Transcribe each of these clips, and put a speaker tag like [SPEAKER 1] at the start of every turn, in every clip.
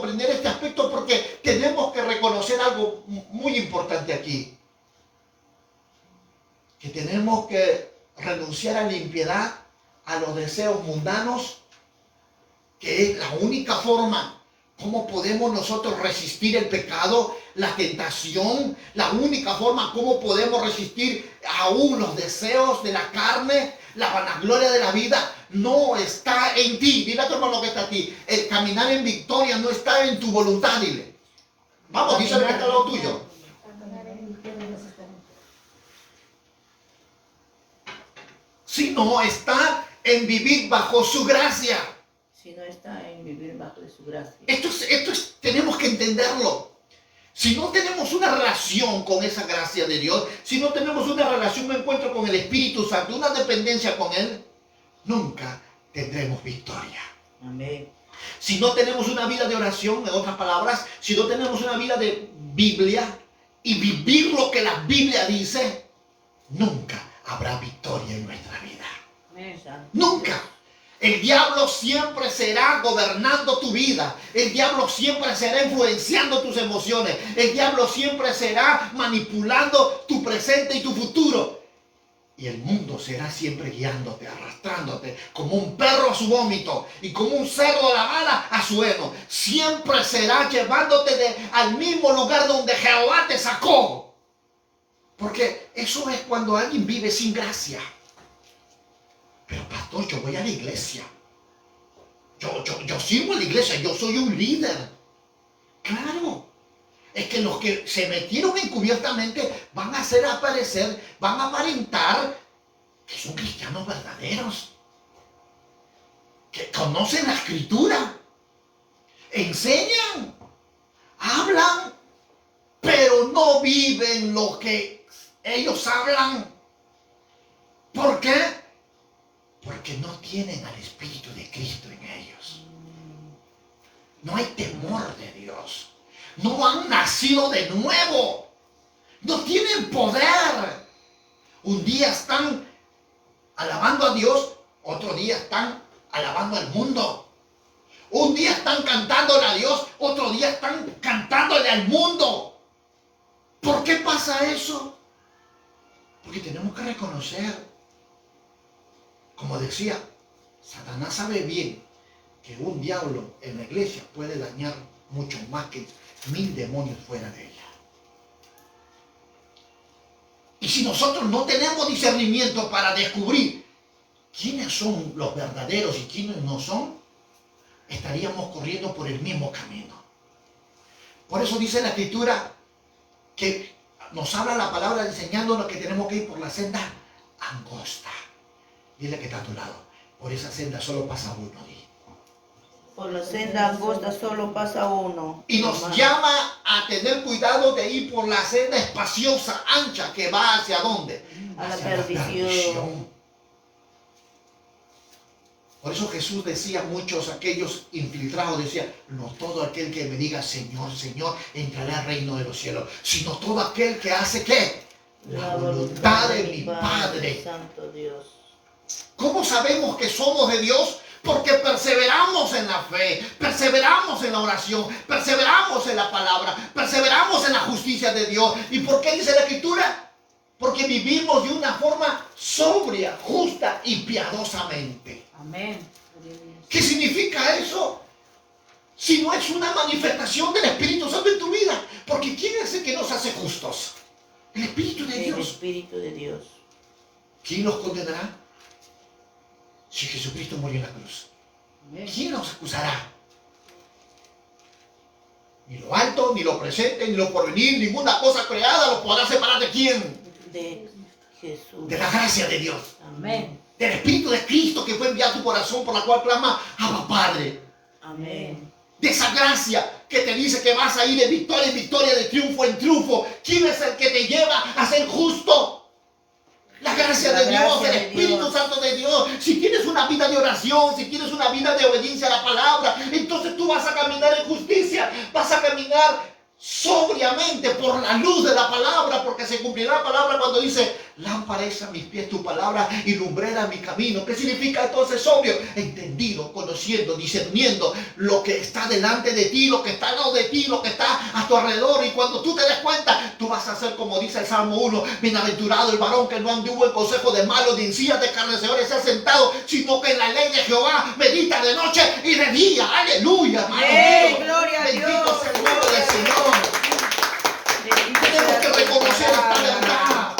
[SPEAKER 1] comprender este aspecto porque tenemos que reconocer algo muy importante aquí. Que tenemos que renunciar a la impiedad, a los deseos mundanos, que es la única forma. ¿Cómo podemos nosotros resistir el pecado, la tentación? La única forma, ¿cómo podemos resistir aún los deseos de la carne, la vanagloria de la vida? No está en ti. Dile a tu hermano que está a ti. El caminar en victoria no está en tu voluntad, dile. Vamos, díselo que está al lado tuyo. Sino está en vivir bajo su gracia.
[SPEAKER 2] Si no está en vivir bajo de su gracia.
[SPEAKER 1] Tenemos que entenderlo. Si no tenemos una relación con esa gracia de Dios, si no tenemos una relación, un encuentro con el Espíritu Santo, una dependencia con Él, nunca tendremos victoria.
[SPEAKER 2] Amén.
[SPEAKER 1] Si no tenemos una vida de oración, en otras palabras, si no tenemos una vida de Biblia y vivir lo que la Biblia dice, nunca habrá victoria en nuestra vida.
[SPEAKER 2] Amén.
[SPEAKER 1] Nunca. El diablo siempre será gobernando tu vida. El diablo siempre será influenciando tus emociones. El diablo siempre será manipulando tu presente y tu futuro. Y el mundo será siempre guiándote, arrastrándote, como un perro a su vómito y como un cerdo a la bala a su heno. Siempre será llevándote al mismo lugar donde Jehová te sacó. Porque eso es cuando alguien vive sin gracia. Pero pastor, yo voy a la iglesia. Yo sirvo a la iglesia, yo soy un líder. Claro. Es que los que se metieron encubiertamente van a hacer aparecer, van a aparentar que son cristianos verdaderos. Que conocen la escritura. Enseñan. Hablan. Pero no viven lo que ellos hablan. ¿Por qué? Porque no tienen al Espíritu de Cristo en ellos. No hay temor de Dios. No han nacido de nuevo. No tienen poder. Un día están alabando a Dios, otro día están alabando al mundo. Un día están cantándole a Dios, otro día están cantándole al mundo. ¿Por qué pasa eso? Porque tenemos que reconocer. Como decía, Satanás sabe bien que un diablo en la iglesia puede dañar mucho más que 1000 demonios fuera de ella. Y si nosotros no tenemos discernimiento para descubrir quiénes son los verdaderos y quiénes no son, estaríamos corriendo por el mismo camino. Por eso dice la Escritura que nos habla la palabra enseñándonos que tenemos que ir por la senda angosta. Dile que está a tu lado. Por esa senda solo pasa uno.
[SPEAKER 2] Por la senda angosta solo pasa uno.
[SPEAKER 1] Y nos llama a tener cuidado de ir por la senda espaciosa, ancha, que va hacia ¿dónde?
[SPEAKER 2] A la
[SPEAKER 1] Hacia
[SPEAKER 2] perdición.
[SPEAKER 1] Por eso Jesús decía, muchos aquellos infiltrados decía, no todo aquel que me diga Señor, Señor, entrará al reino de los cielos, sino todo aquel que hace ¿qué? La voluntad de mi Padre.
[SPEAKER 2] Santo Dios.
[SPEAKER 1] ¿Cómo sabemos que somos de Dios? Porque perseveramos en la fe, perseveramos en la oración, perseveramos en la palabra, perseveramos en la justicia de Dios. ¿Y por qué dice la Escritura? Porque vivimos de una forma sobria, justa y piadosamente.
[SPEAKER 2] Amén.
[SPEAKER 1] ¿Qué significa eso? Si no es una manifestación del Espíritu Santo en tu vida. Porque ¿quién es el que nos hace justos? El Espíritu de Dios.
[SPEAKER 2] El Espíritu de Dios.
[SPEAKER 1] ¿Quién los condenará? Si Jesucristo murió en la cruz. ¿Quién nos acusará? Ni lo alto, ni lo presente, ni lo porvenir, ninguna cosa creada lo podrá separar de quién.
[SPEAKER 2] De Jesús.
[SPEAKER 1] De la gracia de Dios.
[SPEAKER 2] Amén.
[SPEAKER 1] Del Espíritu de Cristo que fue enviado a tu corazón, por la cual clama Abba Padre.
[SPEAKER 2] Amén.
[SPEAKER 1] De esa gracia que te dice que vas a ir de victoria en victoria, de triunfo en triunfo. ¿Quién es el que te lleva a ser justo? La gracia de Dios, el Espíritu Santo de Dios. Si tienes una vida de oración, si tienes una vida de obediencia a la palabra, entonces tú vas a caminar en justicia, vas a caminar sobriamente por la luz de la palabra, porque se cumplirá la palabra cuando dice: lámpara es a mis pies tu palabra y lumbrera mi camino. ¿Qué significa entonces sobrio? Entendido, conociendo, discerniendo lo que está delante de ti, lo que está al lado de ti, lo que está a tu alrededor. Y cuando tú te des cuenta, tú vas a ser como dice el Salmo 1: bienaventurado el varón que no anduvo en consejo de malos, ni en sillas de escarnecedores se ha sentado, sino que en la ley de Jehová medita de noche y de día. Aleluya, hermano mío.
[SPEAKER 2] Gloria a
[SPEAKER 1] Bendito
[SPEAKER 2] Dios.
[SPEAKER 1] sea el nombre del Señor. Tenemos que reconocer esta verdad.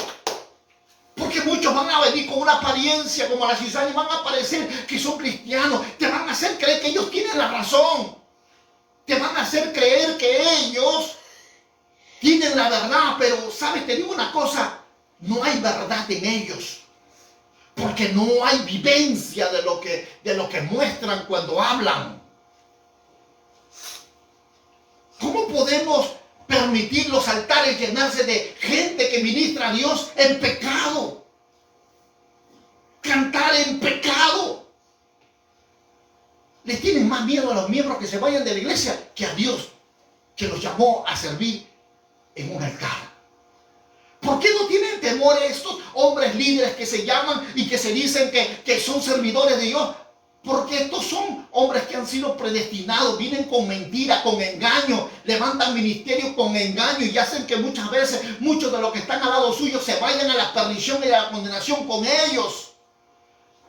[SPEAKER 1] Porque muchos van a venir con una apariencia como la cizaña y van a parecer que son cristianos. Te van a hacer creer que ellos tienen la razón. Te van a hacer creer que ellos tienen la verdad. Pero, ¿sabes? Te digo una cosa. No hay verdad en ellos. Porque no hay vivencia de lo que muestran cuando hablan. ¿Cómo podemos permitir los altares llenarse de gente que ministra a Dios en pecado? Cantar en pecado. Le tienen más miedo a los miembros que se vayan de la iglesia que a Dios, que los llamó a servir en un altar. ¿Por qué no tienen temor estos hombres líderes que se llaman y que se dicen que son servidores de Dios? Porque estos son hombres que han sido predestinados, vienen con mentira, con engaño, levantan ministerios con engaño y hacen que muchas veces muchos de los que están al lado suyo se vayan a la perdición y a la condenación con ellos.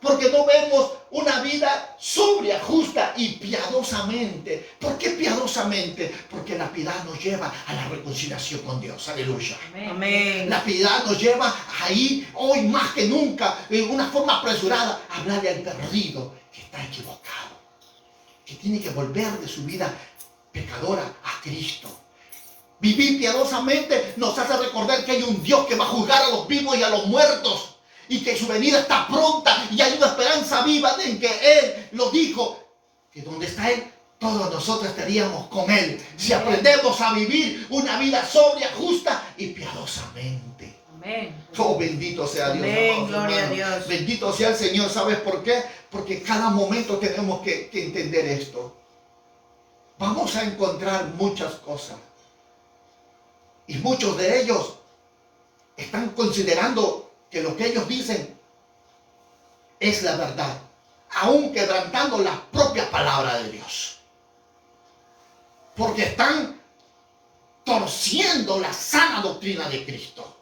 [SPEAKER 1] Porque no vemos una vida sobria, justa y piadosamente. ¿Por qué piadosamente? Porque la piedad nos lleva a la reconciliación con Dios. Aleluya.
[SPEAKER 2] Amén.
[SPEAKER 1] La piedad nos lleva ahí, hoy más que nunca, en una forma apresurada, a hablarle al perdido que está equivocado, que tiene que volver de su vida pecadora a Cristo. Vivir piadosamente nos hace recordar que hay un Dios que va a juzgar a los vivos y a los muertos, y que su venida está pronta, y hay una esperanza viva en que Él lo dijo, que donde está Él, todos nosotros estaríamos con Él, si aprendemos a vivir una vida sobria, justa y piadosamente.
[SPEAKER 2] Amén.
[SPEAKER 1] Oh, bendito sea Dios.
[SPEAKER 2] Amén,
[SPEAKER 1] Amados
[SPEAKER 2] gloria a
[SPEAKER 1] hermanos.
[SPEAKER 2] Dios.
[SPEAKER 1] Bendito sea el Señor. ¿Sabes por qué? Porque cada momento tenemos que entender esto. Vamos a encontrar muchas cosas. Y muchos de ellos están considerando que lo que ellos dicen es la verdad, aún quebrantando la propia palabra de Dios. Porque están torciendo la sana doctrina de Cristo.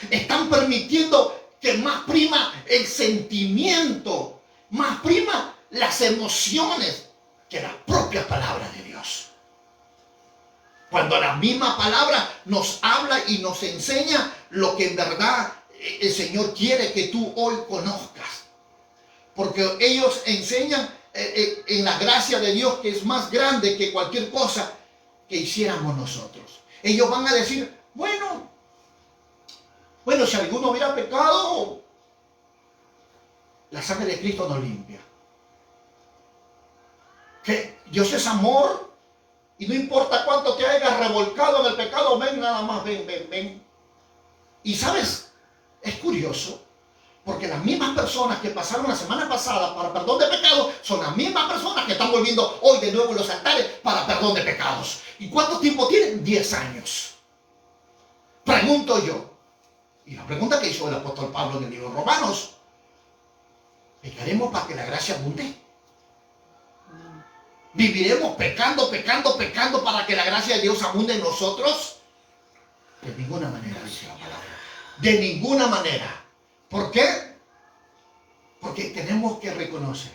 [SPEAKER 1] Están permitiendo que más prima el sentimiento, más prima las emociones que la propia palabra de Dios. Cuando la misma palabra nos habla y nos enseña lo que en verdad el Señor quiere que tú hoy conozcas. Porque ellos enseñan en la gracia de Dios, que es más grande que cualquier cosa que hiciéramos nosotros. Ellos van a decir, bueno, si alguno hubiera pecado, la sangre de Cristo nos limpia. Que Dios es amor y no importa cuánto te hayas revolcado en el pecado, ven nada más, ven. Y sabes, es curioso, porque las mismas personas que pasaron la semana pasada para perdón de pecados son las mismas personas que están volviendo hoy de nuevo en los altares para perdón de pecados. ¿Y cuánto tiempo tienen? 10 años. Pregunto yo, y la pregunta que hizo el apóstol Pablo en el libro de Romanos: ¿pecaremos para que la gracia abunde? ¿Viviremos pecando para que la gracia de Dios abunde en nosotros? De ninguna manera, dice la palabra. De ninguna manera. ¿Por qué? Porque tenemos que reconocer,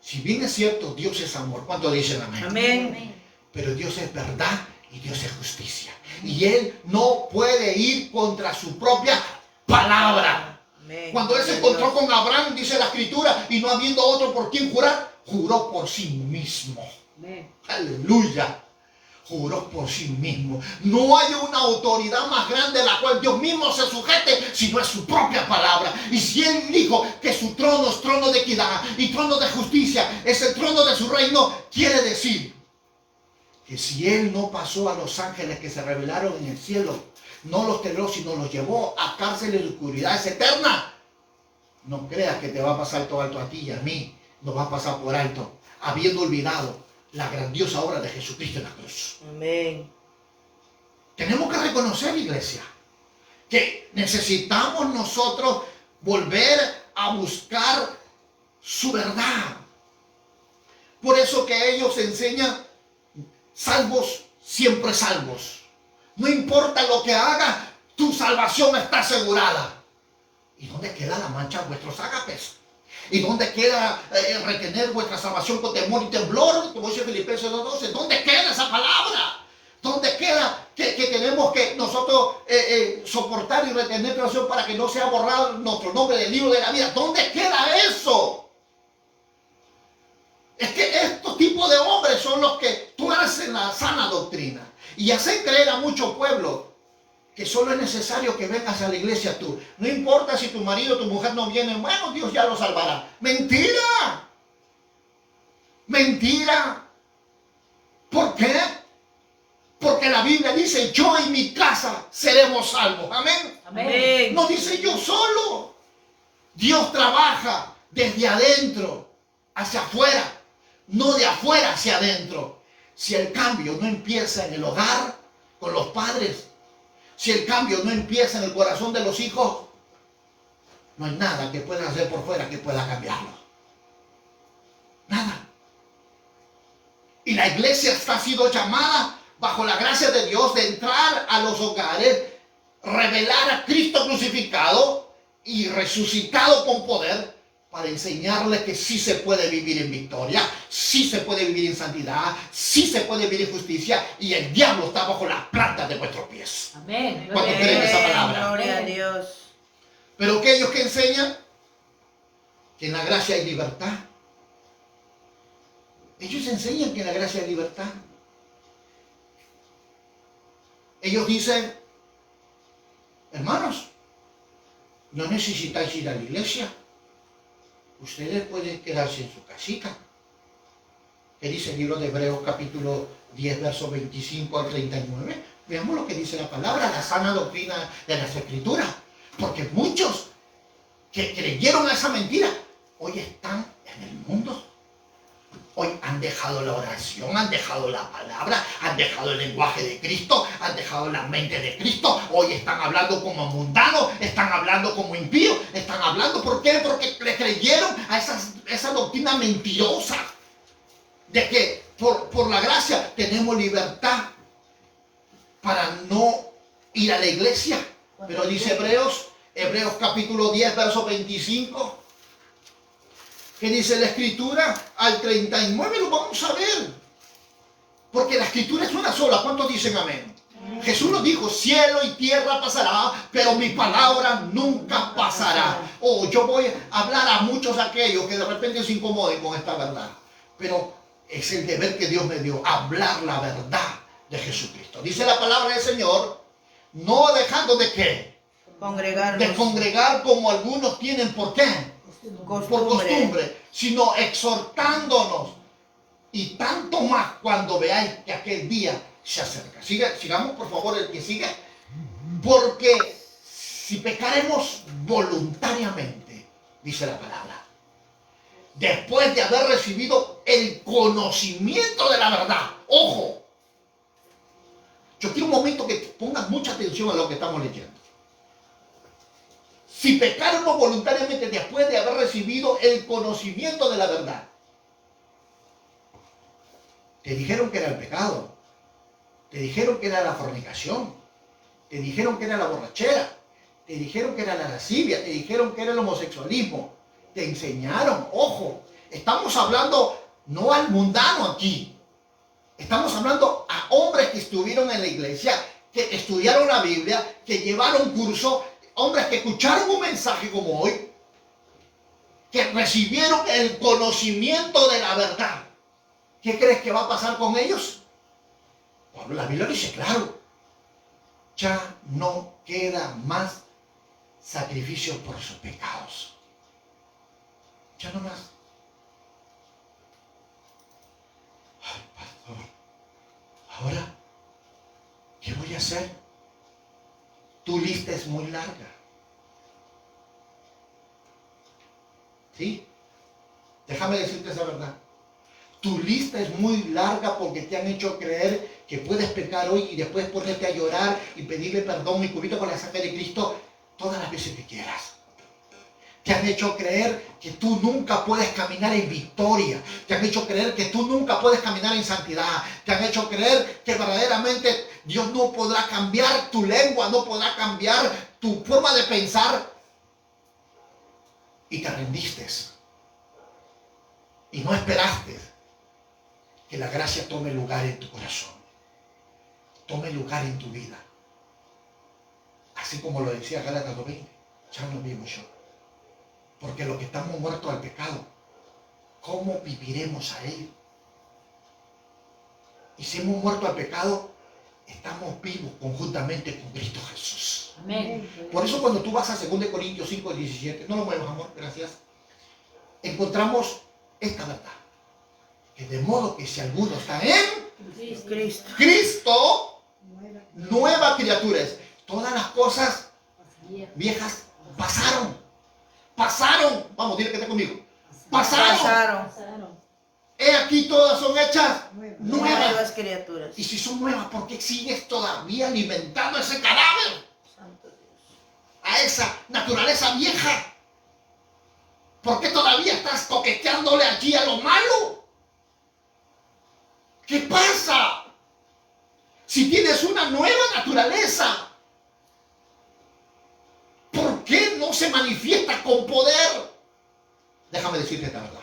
[SPEAKER 1] si bien es cierto, Dios es amor. ¿Cuánto dicen amén?
[SPEAKER 2] Amén.
[SPEAKER 1] Pero Dios es verdad y Dios es justicia. Y Él no puede ir contra su propia palabra.
[SPEAKER 2] Amén.
[SPEAKER 1] Cuando Él se encontró con Abraham, dice la Escritura, y no habiendo otro por quien jurar, juró por sí mismo.
[SPEAKER 2] Amén.
[SPEAKER 1] Aleluya. Juró por sí mismo. No hay una autoridad más grande a la cual Dios mismo se sujete, sino a su propia palabra. Y si Él dijo que su trono es trono de equidad y trono de justicia, es el trono de su reino, quiere decir que si Él no pasó a los ángeles que se revelaron en el cielo, no los teloneó, sino los llevó a cárceles de oscuridad eterna, no creas que te va a pasar todo alto a ti y a mí. Nos va a pasar por alto, habiendo olvidado la grandiosa obra de Jesucristo en la cruz.
[SPEAKER 2] Amén.
[SPEAKER 1] Tenemos que reconocer, iglesia, que necesitamos nosotros volver a buscar su verdad. Por eso que ellos enseñan salvos, siempre salvos. No importa lo que hagas, tu salvación está asegurada. ¿Y dónde queda la mancha de vuestros ágapes? ¿Y dónde queda retener vuestra salvación con temor y temblor? Como dice Filipenses 2:12. ¿Dónde queda esa palabra? ¿Dónde queda que tenemos que nosotros soportar y retener la salvación para que no sea borrado nuestro nombre del libro de la vida? ¿Dónde queda eso? Es que estos tipos de hombres son los que tuercen la sana doctrina y hacen creer a muchos pueblos que solo es necesario que vengas a la iglesia tú. No importa si tu marido o tu mujer no vienen, bueno, Dios ya lo salvará. ¡Mentira! ¡Mentira! ¿Por qué? Porque la Biblia dice, yo y mi casa seremos salvos. Amén.
[SPEAKER 2] Amén.
[SPEAKER 1] No dice yo solo. Dios trabaja desde adentro hacia afuera, no de afuera hacia adentro. Si el cambio no empieza en el hogar, con los padres, si el cambio no empieza en el corazón de los hijos, no hay nada que pueda hacer por fuera que pueda cambiarlo. Nada. Y la iglesia ha sido llamada bajo la gracia de Dios de entrar a los hogares, revelar a Cristo crucificado y resucitado con poder para enseñarles que sí se puede vivir en victoria, sí se puede vivir en santidad, sí se puede vivir en justicia y el diablo está bajo las plantas de vuestros pies.
[SPEAKER 3] Amén.
[SPEAKER 1] ¿Cuántos creen esa palabra?
[SPEAKER 2] Gloria a Dios.
[SPEAKER 1] Pero aquellos que enseñan que en la gracia hay libertad, ellos enseñan que en la gracia hay libertad. Ellos dicen, hermanos, no necesitáis ir a la iglesia. Ustedes pueden quedarse en su casita. ¿Qué dice el libro de Hebreos capítulo 10, versos 25 al 39? Veamos lo que dice la palabra, la sana doctrina de las Escrituras. Porque muchos que creyeron a esa mentira, hoy están en el mundo. Hoy han dejado la oración, han dejado la palabra, han dejado el lenguaje de Cristo, han dejado la mente de Cristo. Hoy están hablando como mundanos, están hablando como impíos, están hablando, ¿por qué? Porque le creyeron a esa doctrina mentirosa de que por la gracia tenemos libertad para no ir a la iglesia. Pero dice Hebreos capítulo 10, verso 25. ¿Qué dice la escritura? Al 39 lo vamos a ver. Porque la escritura es una sola. ¿Cuántos dicen amén? Jesús nos dijo, cielo y tierra pasará, pero mi palabra nunca pasará. Yo voy a hablar a muchos aquellos que de repente se incomoden con esta verdad. Pero es el deber que Dios me dio, hablar la verdad de Jesucristo. Dice la palabra del Señor, no dejando de qué.
[SPEAKER 2] Congregarnos.
[SPEAKER 1] De congregar como algunos tienen. ¿Por qué? Por costumbre, sino exhortándonos, y tanto más cuando veáis que aquel día se acerca. Sigamos por favor el que sigue. Porque si pecaremos voluntariamente, dice la palabra, después de haber recibido el conocimiento de la verdad. Ojo, yo quiero un momento que pongan mucha atención a lo que estamos leyendo. Si pecáramos voluntariamente después de haber recibido el conocimiento de la verdad. Te dijeron que era el pecado. Te dijeron que era la fornicación. Te dijeron que era la borrachera. Te dijeron que era la lascivia. Te dijeron que era el homosexualismo. Te enseñaron. Ojo, estamos hablando no al mundano aquí. Estamos hablando a hombres que estuvieron en la iglesia, que estudiaron la Biblia, que llevaron curso. Hombres que escucharon un mensaje como hoy, que recibieron el conocimiento de la verdad. ¿Qué crees que va a pasar con ellos? Bueno, la Biblia dice claro, ya no queda más sacrificio por sus pecados. Ya no más. Ay, pastor, ahora, ¿qué voy a hacer? Tu lista es muy larga. ¿Sí? Déjame decirte esa verdad. Tu lista es muy larga porque te han hecho creer que puedes pecar hoy y después ponerte a llorar y pedirle perdón y cubrirte con la sangre de Cristo todas las veces que quieras. Te han hecho creer que tú nunca puedes caminar en victoria. Te han hecho creer que tú nunca puedes caminar en santidad. Te han hecho creer que verdaderamente Dios no podrá cambiar tu lengua, no podrá cambiar tu forma de pensar. Y te rendiste. Y no esperaste que la gracia tome lugar en tu corazón. Tome lugar en tu vida. Así como lo decía Gálatas 2:20. Ya no vivo yo. Porque los que estamos muertos al pecado, ¿cómo viviremos a él? Y si hemos muerto al pecado, estamos vivos conjuntamente con Cristo Jesús.
[SPEAKER 3] Amén.
[SPEAKER 1] Por eso cuando tú vas a 2 Corintios 5:17, no lo muevas, amor, gracias, encontramos esta verdad. Que de modo que si alguno está en
[SPEAKER 2] Cristo.
[SPEAKER 1] Cristo, nueva criatura es. Todas las cosas viejas pasaron. Pasaron. Vamos, dile que está conmigo. Pasaron. He aquí todas son hechas nuevas.
[SPEAKER 2] Nuevas criaturas.
[SPEAKER 1] Y si son nuevas, ¿por qué sigues todavía alimentando ese cadáver?
[SPEAKER 2] Santo Dios.
[SPEAKER 1] A esa naturaleza vieja. ¿Por qué todavía estás coqueteándole allí a lo malo? ¿Qué pasa? Si tienes una nueva naturaleza, ¿por qué no se manifiesta con poder? Déjame decirte esta verdad.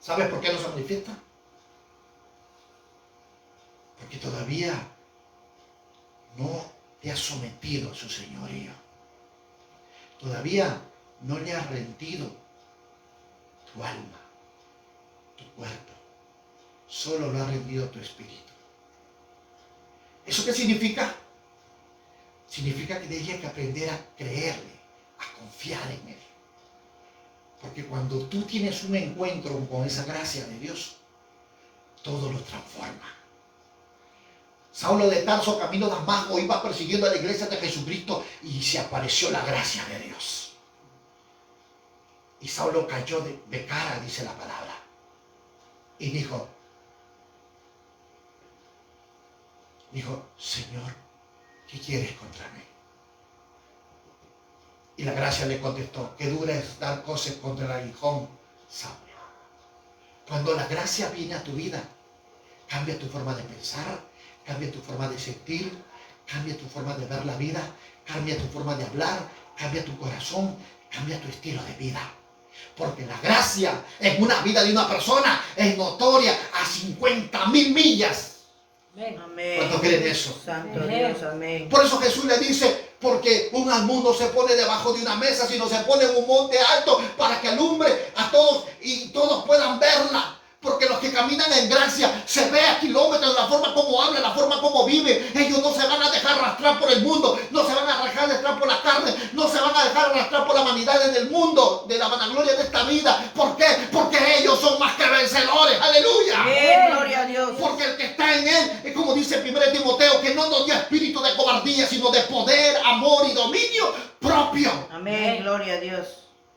[SPEAKER 1] ¿Sabes por qué no se manifiesta? Porque todavía no te has sometido a su señorío. Todavía no le has rendido tu alma, tu cuerpo. Solo lo ha rendido tu espíritu. ¿Eso qué significa? Significa que tienes que aprender a creerle, a confiar en él. Porque cuando tú tienes un encuentro con esa gracia de Dios, todo lo transforma. Saulo de Tarso, camino de Damasco, iba persiguiendo a la iglesia de Jesucristo y se apareció la gracia de Dios. Y Saulo cayó de cara, dice la palabra. Y dijo, Señor, ¿qué quieres contra mí? Y la gracia le contestó, qué dura es dar cosas contra el aguijón, Saulo. Cuando la gracia viene a tu vida, cambia tu forma de pensar, cambia tu forma de sentir, cambia tu forma de ver la vida, cambia tu forma de hablar, cambia tu corazón, cambia tu estilo de vida. Porque la gracia en una vida de una persona es notoria a 50,000 millas.
[SPEAKER 2] Amén.
[SPEAKER 1] ¿Cuántos creen eso?
[SPEAKER 2] Santo Dios, amén.
[SPEAKER 1] Por eso Jesús le dice, porque un almud no se pone debajo de una mesa, sino se pone en un monte alto para que alumbre a todos y todos puedan verla. Porque los que caminan en gracia se ve a kilómetros la forma como habla, la forma como vive. Ellos no se van a dejar arrastrar por el mundo, no se van a dejar arrastrar por la carne, no se van a dejar arrastrar por la vanidad en el mundo, de la vanagloria de esta vida. ¿Por qué? Porque ellos son más que vencedores. ¡Aleluya!
[SPEAKER 2] Amén, gloria a Dios.
[SPEAKER 1] Porque el que está en él, es como dice 1 Timoteo, que no nos dio espíritu de cobardía, sino de poder, amor y dominio propio.
[SPEAKER 2] Amén, gloria a Dios.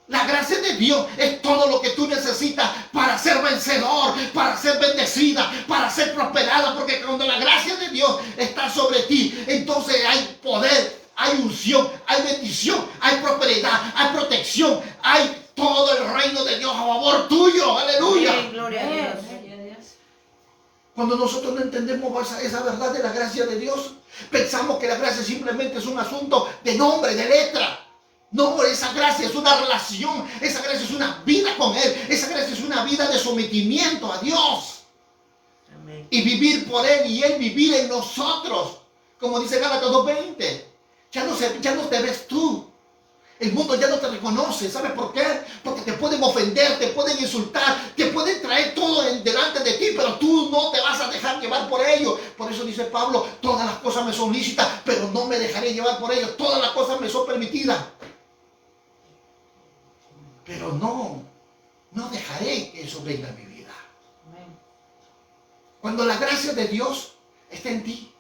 [SPEAKER 1] La gracia de Dios es todo lo que tú necesitas para ser vencedor, para ser bendecida, para ser prosperada. Porque cuando la gracia de Dios está sobre ti, entonces hay poder, hay unción, hay bendición, hay prosperidad, hay protección, hay todo el reino de Dios a favor tuyo. Aleluya.
[SPEAKER 2] Amén, gloria a Dios.
[SPEAKER 1] Cuando nosotros no entendemos esa verdad de la gracia de Dios, pensamos que la gracia simplemente es un asunto de nombre, de letra. No, esa gracia es una relación, esa gracia es una vida con Él, esa gracia es una vida de sometimiento a Dios.
[SPEAKER 2] Amén.
[SPEAKER 1] Y vivir por Él y Él vivir en nosotros. Como dice Gálatas 2:20. Ya no te ves tú. El mundo ya no te reconoce. ¿Sabes por qué? Porque te pueden ofender, te pueden insultar, te pueden traer todo delante de ti, pero tú no te vas a dejar llevar por ello. Por eso dice Pablo, todas las cosas me son lícitas, pero no me dejaré llevar por ello. Todas las cosas me son permitidas. Pero no dejaré que eso venga a mi vida. Cuando la gracia de Dios está en ti,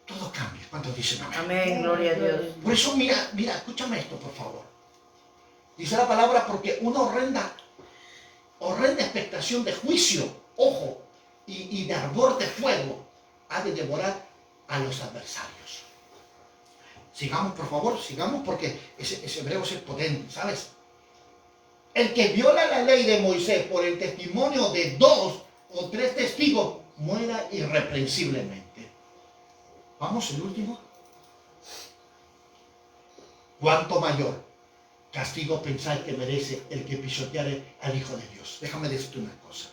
[SPEAKER 1] todo cambia. ¿Cuántos dicen amén?
[SPEAKER 2] Amén, gloria a Dios.
[SPEAKER 1] Por eso mira, escúchame esto, por favor. Dice la palabra, porque una horrenda horrenda expectación de juicio, ojo, y de ardor de fuego ha de devorar a los adversarios. Sigamos, por favor, sigamos, porque ese hebreo es potente, ¿sabes? El que viola la ley de Moisés por el testimonio de 2 o 3 testigos, muera irreprensiblemente. Vamos, el último. ¿Cuánto mayor castigo pensáis que merece el que pisoteare al Hijo de Dios? Déjame decirte una cosa.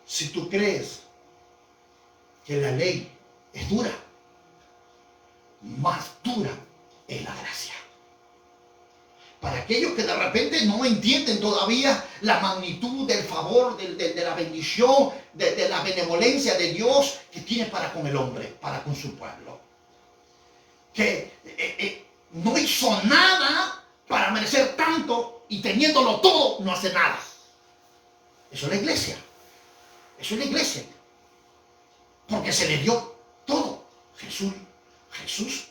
[SPEAKER 1] Si tú crees que la ley es dura, más dura es la gracia. Para aquellos que de repente no entienden todavía la magnitud del favor, de la bendición, de la benevolencia de Dios que tiene para con el hombre, para con su pueblo. Que no hizo nada para merecer tanto y teniéndolo todo no hace nada. Eso es la iglesia. Eso es la iglesia. Porque se le dio todo. Jesús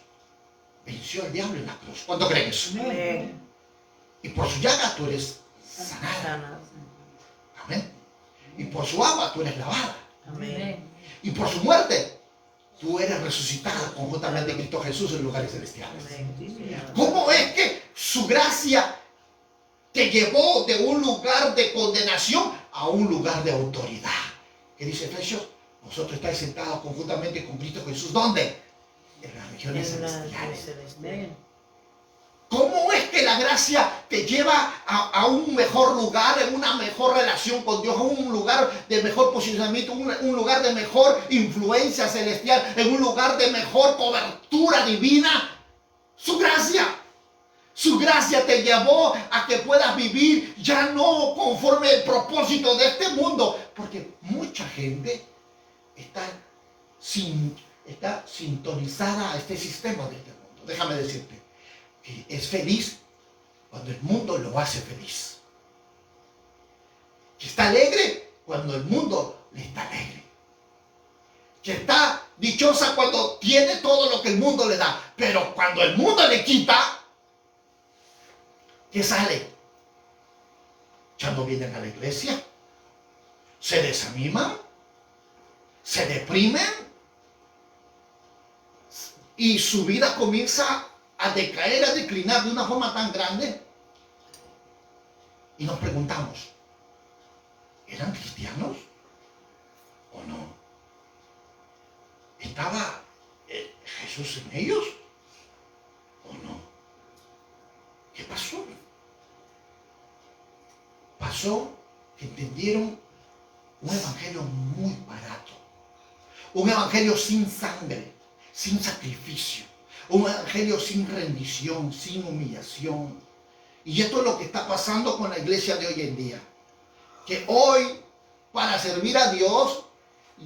[SPEAKER 1] venció al diablo en la cruz. ¿Cuánto creen eso?
[SPEAKER 2] Amén.
[SPEAKER 1] Y por su llaga tú eres sanada. Amén. Y por su agua tú eres lavada.
[SPEAKER 2] Amén.
[SPEAKER 1] Y por su muerte tú eres resucitada conjuntamente en Cristo Jesús en lugares celestiales.
[SPEAKER 2] Amén.
[SPEAKER 1] ¿Cómo es que su gracia te llevó de un lugar de condenación a un lugar de autoridad? ¿Qué dice Efesios? Vosotros estáis sentados conjuntamente con Cristo Jesús. ¿Dónde? En las regiones celestiales. ¿Cómo es que la gracia te lleva a un mejor lugar, en una mejor relación con Dios, a un lugar de mejor posicionamiento, un lugar de mejor influencia celestial, en un lugar de mejor cobertura divina? Su gracia. Su gracia te llevó a que puedas vivir ya no conforme el propósito de este mundo. Porque mucha gente está sintonizada a este sistema de este mundo. Déjame decirte que es feliz cuando el mundo lo hace feliz. Que está alegre cuando el mundo le está alegre. Que está dichosa cuando tiene todo lo que el mundo le da. Pero cuando el mundo le quita, ¿qué sale? Ya no vienen a la iglesia, se desaniman, se deprimen y su vida comienza a decaer, a declinar de una forma tan grande. Y nos preguntamos, ¿eran cristianos o no? ¿Estaba Jesús en ellos o no? ¿Qué pasó? Pasó que entendieron un evangelio muy barato, un evangelio sin sangre, sin sacrificio, un evangelio sin rendición, sin humillación. Y esto es lo que está pasando con la iglesia de hoy en día, que hoy para servir a Dios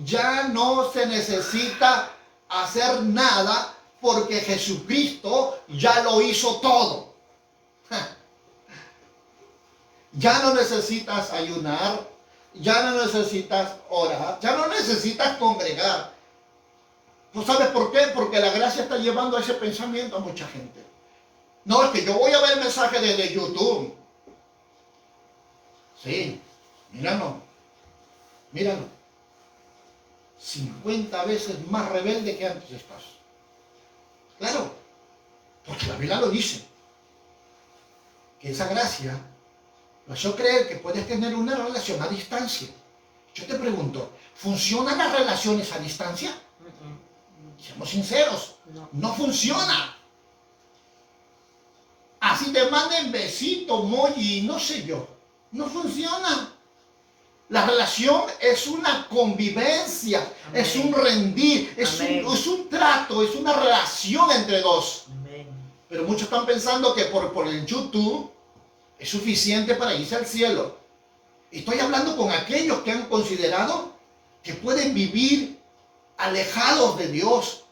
[SPEAKER 1] ya no se necesita hacer nada porque Jesucristo ya lo hizo todo. Ya no necesitas ayunar, ya no necesitas orar, ya no necesitas congregar. ¿Tú sabes por qué? Porque la gracia está llevando a ese pensamiento a mucha gente. No, es que yo voy a ver mensajes desde YouTube. Sí, míralo. 50 veces más rebelde que antes estás. Claro, porque la Biblia lo dice. Que esa gracia nos hace creer que puedes tener una relación a distancia. Yo te pregunto, ¿funcionan las relaciones a distancia? Seamos sinceros, no funciona. Así te manden besito, emoji, no sé yo. No funciona. La relación es una convivencia, amén, es un rendir, es un trato, es una relación entre dos. Amén. Pero muchos están pensando que por el YouTube es suficiente para irse al cielo. Estoy hablando con aquellos que han considerado que pueden vivir alejados de Dios,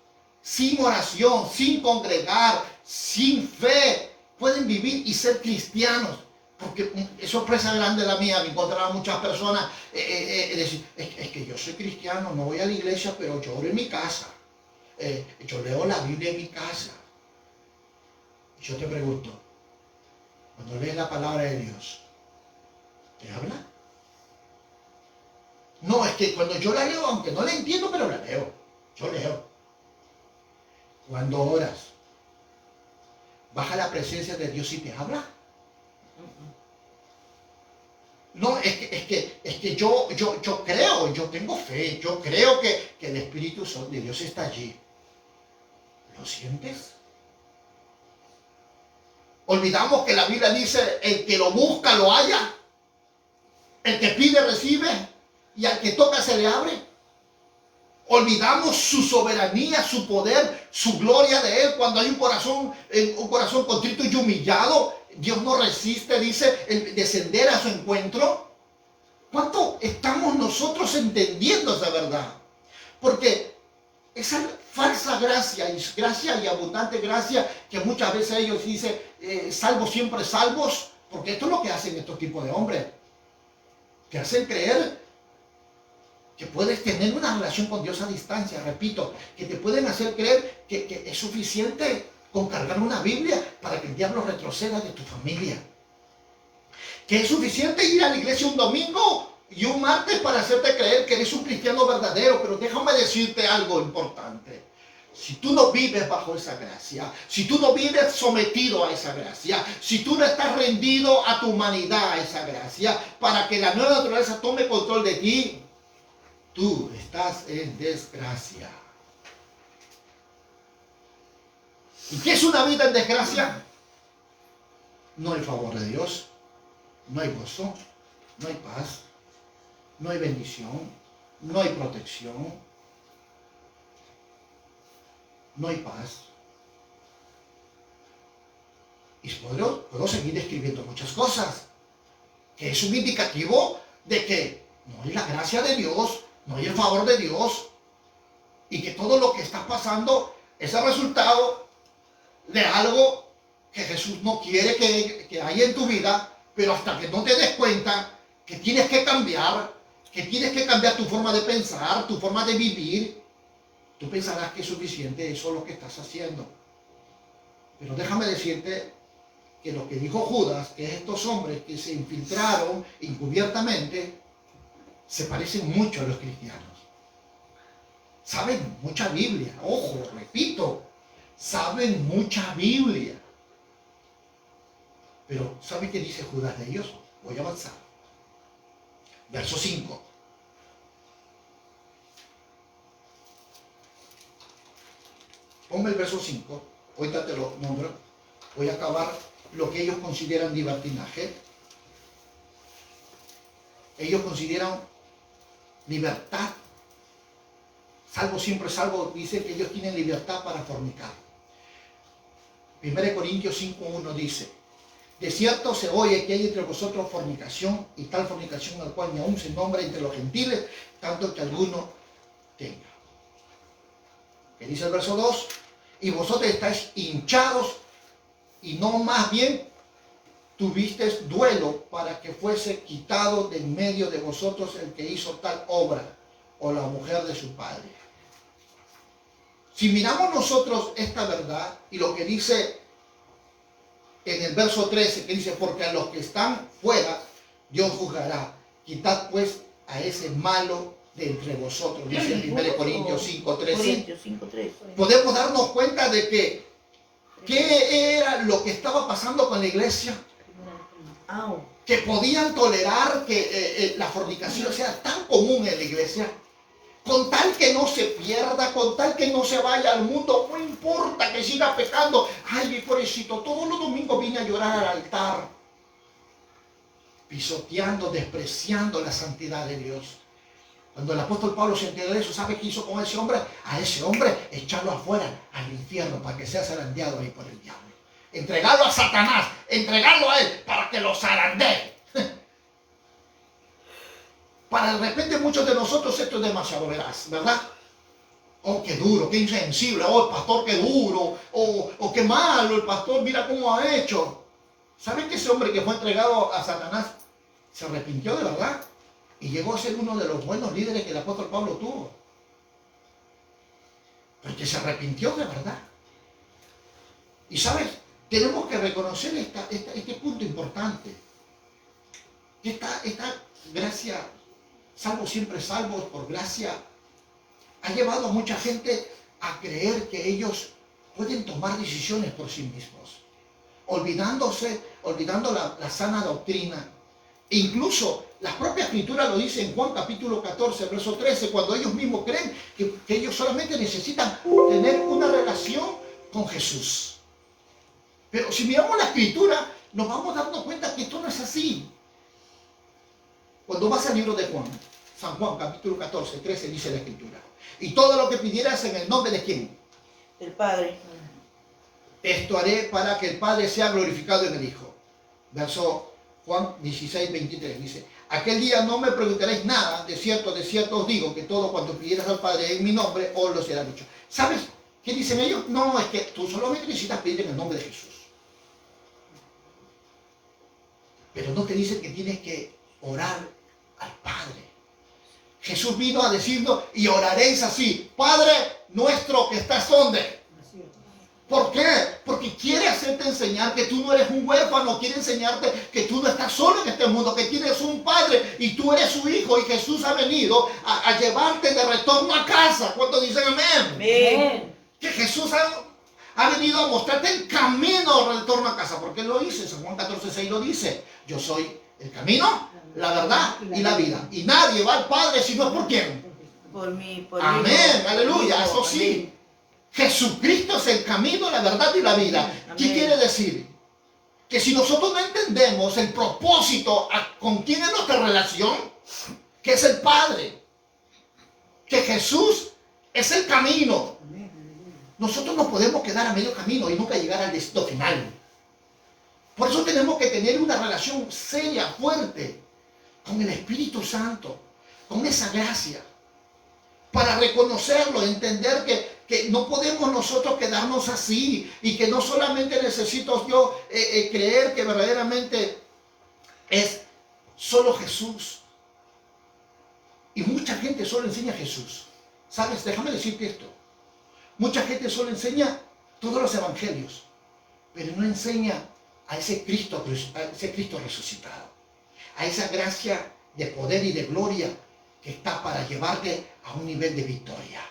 [SPEAKER 1] sin oración, sin congregar, sin fe. Pueden vivir y ser cristianos. Porque es sorpresa grande la mía, me encontraba muchas personas decir, es que yo soy cristiano, no voy a la iglesia, pero yo oro en mi casa. Yo leo la Biblia en mi casa. Yo te pregunto, cuando lees la palabra de Dios, ¿Te habla? No, es que cuando yo la leo, aunque no la entiendo, pero la leo. Yo leo. Cuando oras, baja la presencia de Dios y te habla. No, es que yo creo, yo tengo fe, yo creo que el Espíritu de Dios está allí. ¿Lo sientes? Olvidamos que la Biblia dice, el que lo busca lo halla, el que pide recibe, y al que toca se le abre. Olvidamos su soberanía, su poder, su gloria de Él. Cuando hay un corazón contrito y humillado, Dios no resiste, dice, el descender a su encuentro. ¿Cuánto estamos nosotros entendiendo esa verdad? Porque esa falsa gracia y abundante gracia que muchas veces ellos dicen, salvos siempre salvos, porque esto es lo que hacen estos tipos de hombres. Te hacen creer que puedes tener una relación con Dios a distancia, repito, que te pueden hacer creer que es suficiente con cargar una Biblia para que el diablo retroceda de tu familia. Que es suficiente ir a la iglesia un domingo y un martes para hacerte creer que eres un cristiano verdadero. Pero déjame decirte algo importante. Si tú no vives bajo esa gracia, si tú no vives sometido a esa gracia, si tú no estás rendido a tu humanidad a esa gracia, para que la nueva naturaleza tome control de ti, tú estás en desgracia. ¿Y qué es una vida en desgracia? No hay favor de Dios, no hay gozo, no hay paz, no hay bendición, no hay protección, no hay paz. Y puedo seguir escribiendo muchas cosas, que es un indicativo de que no hay la gracia de Dios, no hay el favor de Dios, y que todo lo que está pasando es el resultado de algo que Jesús no quiere que haya en tu vida, pero hasta que no te des cuenta que tienes que cambiar tu forma de pensar, tu forma de vivir, tú pensarás que es suficiente eso lo que estás haciendo. Pero déjame decirte que lo que dijo Judas, que estos hombres que se infiltraron encubiertamente, se parecen mucho a los cristianos. Saben mucha Biblia, ojo, repito, saben mucha Biblia. Pero ¿sabe qué dice Judas de ellos? Voy a avanzar. Verso 5. Ponme el verso 5. Ahorita te lo nombro. Voy a acabar lo que ellos consideran libertinaje. Ellos consideran libertad. Salvo siempre salvo, dice que ellos tienen libertad para fornicar. 1 Corintios 5:1 dice, de cierto se oye que hay entre vosotros fornicación, y tal fornicación al cual ni aún se nombra entre los gentiles, tanto que alguno tenga. ¿Qué dice el verso 2? Y vosotros estáis hinchados, y no más bien tuvisteis duelo para que fuese quitado de en medio de vosotros el que hizo tal obra, o la mujer de su padre. Si miramos nosotros esta verdad y lo que dice en el verso 13, que dice, porque a los que están fuera Dios juzgará, quitad pues a ese malo de entre vosotros, dice en 1 Corintios 5:13. Podemos darnos cuenta de que ¿qué era lo que estaba pasando con la iglesia? Que podían tolerar que la fornicación sea tan común en la iglesia, con tal que no se pierda, con tal que no se vaya al mundo, no importa que siga pecando. Ay, mi pobrecito, todos los domingos vine a llorar al altar, pisoteando, despreciando la santidad de Dios. Cuando el apóstol Pablo se enteró de eso, ¿sabe qué hizo con ese hombre? A ese hombre echarlo afuera, al infierno, para que sea zarandeado ahí por el diablo. Entregarlo a Satanás, entregarlo a él, para que lo zarandee. Para de repente muchos de nosotros esto es demasiado veraz, ¿verdad? Oh, qué duro, qué insensible, oh, el pastor qué duro, oh, qué malo el pastor, mira cómo ha hecho. ¿Saben que ese hombre que fue entregado a Satanás se arrepintió de verdad? Y llegó a ser uno de los buenos líderes que el apóstol Pablo tuvo. Porque se arrepintió de verdad. Y sabes, tenemos que reconocer este punto importante. que esta gracia, salvos siempre salvos por gracia, ha llevado a mucha gente a creer que ellos pueden tomar decisiones por sí mismos, olvidando la sana doctrina. Incluso la propia escritura lo dice en Juan capítulo 14, verso 13, cuando ellos mismos creen que ellos solamente necesitan tener una relación con Jesús. Pero si miramos la escritura, nos vamos dando cuenta que esto no es así. Cuando vas al libro de Juan, San Juan capítulo 14, 13, dice la escritura: y todo lo que pidieras en el nombre de ¿quién?
[SPEAKER 2] Del Padre.
[SPEAKER 1] Esto haré para que el Padre sea glorificado en el Hijo. Verso Juan 16, 23 dice: aquel día no me preguntaréis nada, de cierto os digo que todo cuanto pidieras al Padre en mi nombre, os lo será dicho. ¿Sabes qué dicen ellos? No, es que tú solamente necesitas pedir en el nombre de Jesús. Pero no te dicen que tienes que orar al Padre. Jesús vino a decirnos: y oraréis así: Padre nuestro que estás donde. ¿Por qué? Porque quiere hacerte enseñar que tú no eres un huérfano, quiere enseñarte que tú no estás solo en este mundo, que tienes un Padre y tú eres su hijo, y Jesús ha venido a llevarte de retorno a casa. ¿Cuántos dicen amén?
[SPEAKER 2] Amén.
[SPEAKER 1] Que Jesús ha venido a mostrarte el camino de retorno a casa, porque Él lo dice, San Juan 14, 6 lo dice: yo soy el camino, la verdad y la vida, y nadie va al Padre si no es por quién.
[SPEAKER 2] Por mí,
[SPEAKER 1] Amén, aleluya, eso sí. Jesucristo es el camino, la verdad y la vida.
[SPEAKER 2] Amén.
[SPEAKER 1] ¿Qué quiere decir? Que si nosotros no entendemos el propósito con quién es nuestra relación, que es el Padre, que Jesús es el camino, nosotros no podemos quedar a medio camino y nunca llegar al destino final. Por eso tenemos que tener una relación seria, fuerte, con el Espíritu Santo, con esa gracia, para reconocerlo, entender que no podemos nosotros quedarnos así, y que no solamente necesito yo creer que verdaderamente es solo Jesús. Y mucha gente solo enseña a Jesús. ¿Sabes? Déjame decirte esto. Mucha gente solo enseña todos los evangelios, pero no enseña a ese Cristo resucitado, a esa gracia de poder y de gloria que está para llevarte a un nivel de victoria.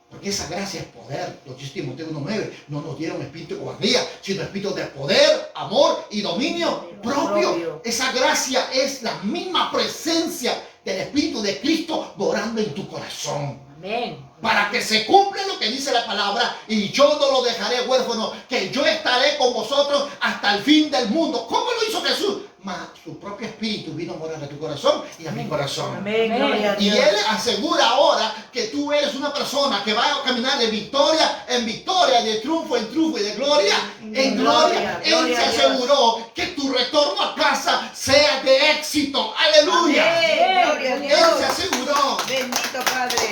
[SPEAKER 1] Porque esa gracia es poder. Lo dice Timoteo 1:9. No nos dieron espíritu de cobardía, sino espíritu de poder, amor y dominio propio. Esa gracia es la misma presencia del Espíritu de Cristo morando en tu corazón.
[SPEAKER 3] Amén.
[SPEAKER 1] Para que se cumpla lo que dice la palabra: y yo no lo dejaré huérfano, que yo estaré con vosotros hasta el fin del mundo. ¿Cómo lo hizo Jesús? Mas su propio espíritu vino a morar a tu corazón y a mi corazón.
[SPEAKER 2] Amén. Gloria a
[SPEAKER 1] Y
[SPEAKER 2] Dios.
[SPEAKER 1] Él asegura ahora que tú eres una persona que va a caminar de victoria en victoria, de triunfo en triunfo y de gloria en gloria. Él
[SPEAKER 2] Gloria
[SPEAKER 1] se
[SPEAKER 2] a Dios.
[SPEAKER 1] aseguró que tu retorno a casa sea de éxito. ¡Aleluya!
[SPEAKER 2] Amén. Gloria a
[SPEAKER 1] Él
[SPEAKER 2] Dios.
[SPEAKER 1] se aseguró.
[SPEAKER 2] Bendito Padre.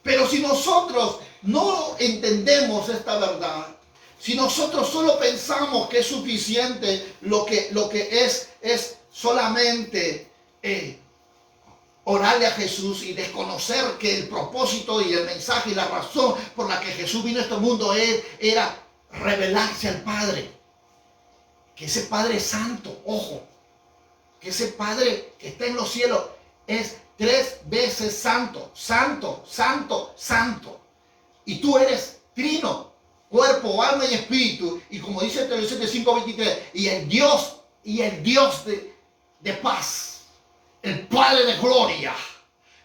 [SPEAKER 1] Pero si nosotros no entendemos esta verdad, si nosotros solo pensamos que es suficiente lo que es solamente orarle a Jesús y desconocer que el propósito y el mensaje y la razón por la que Jesús vino a este mundo era revelarse al Padre, que ese Padre es santo, ojo, que ese Padre que está en los cielos es 3 veces santo, santo, santo, santo. Y tú eres trino, cuerpo, alma y espíritu. Y como dice Teología 5:23, y el Dios de paz, el Padre de gloria,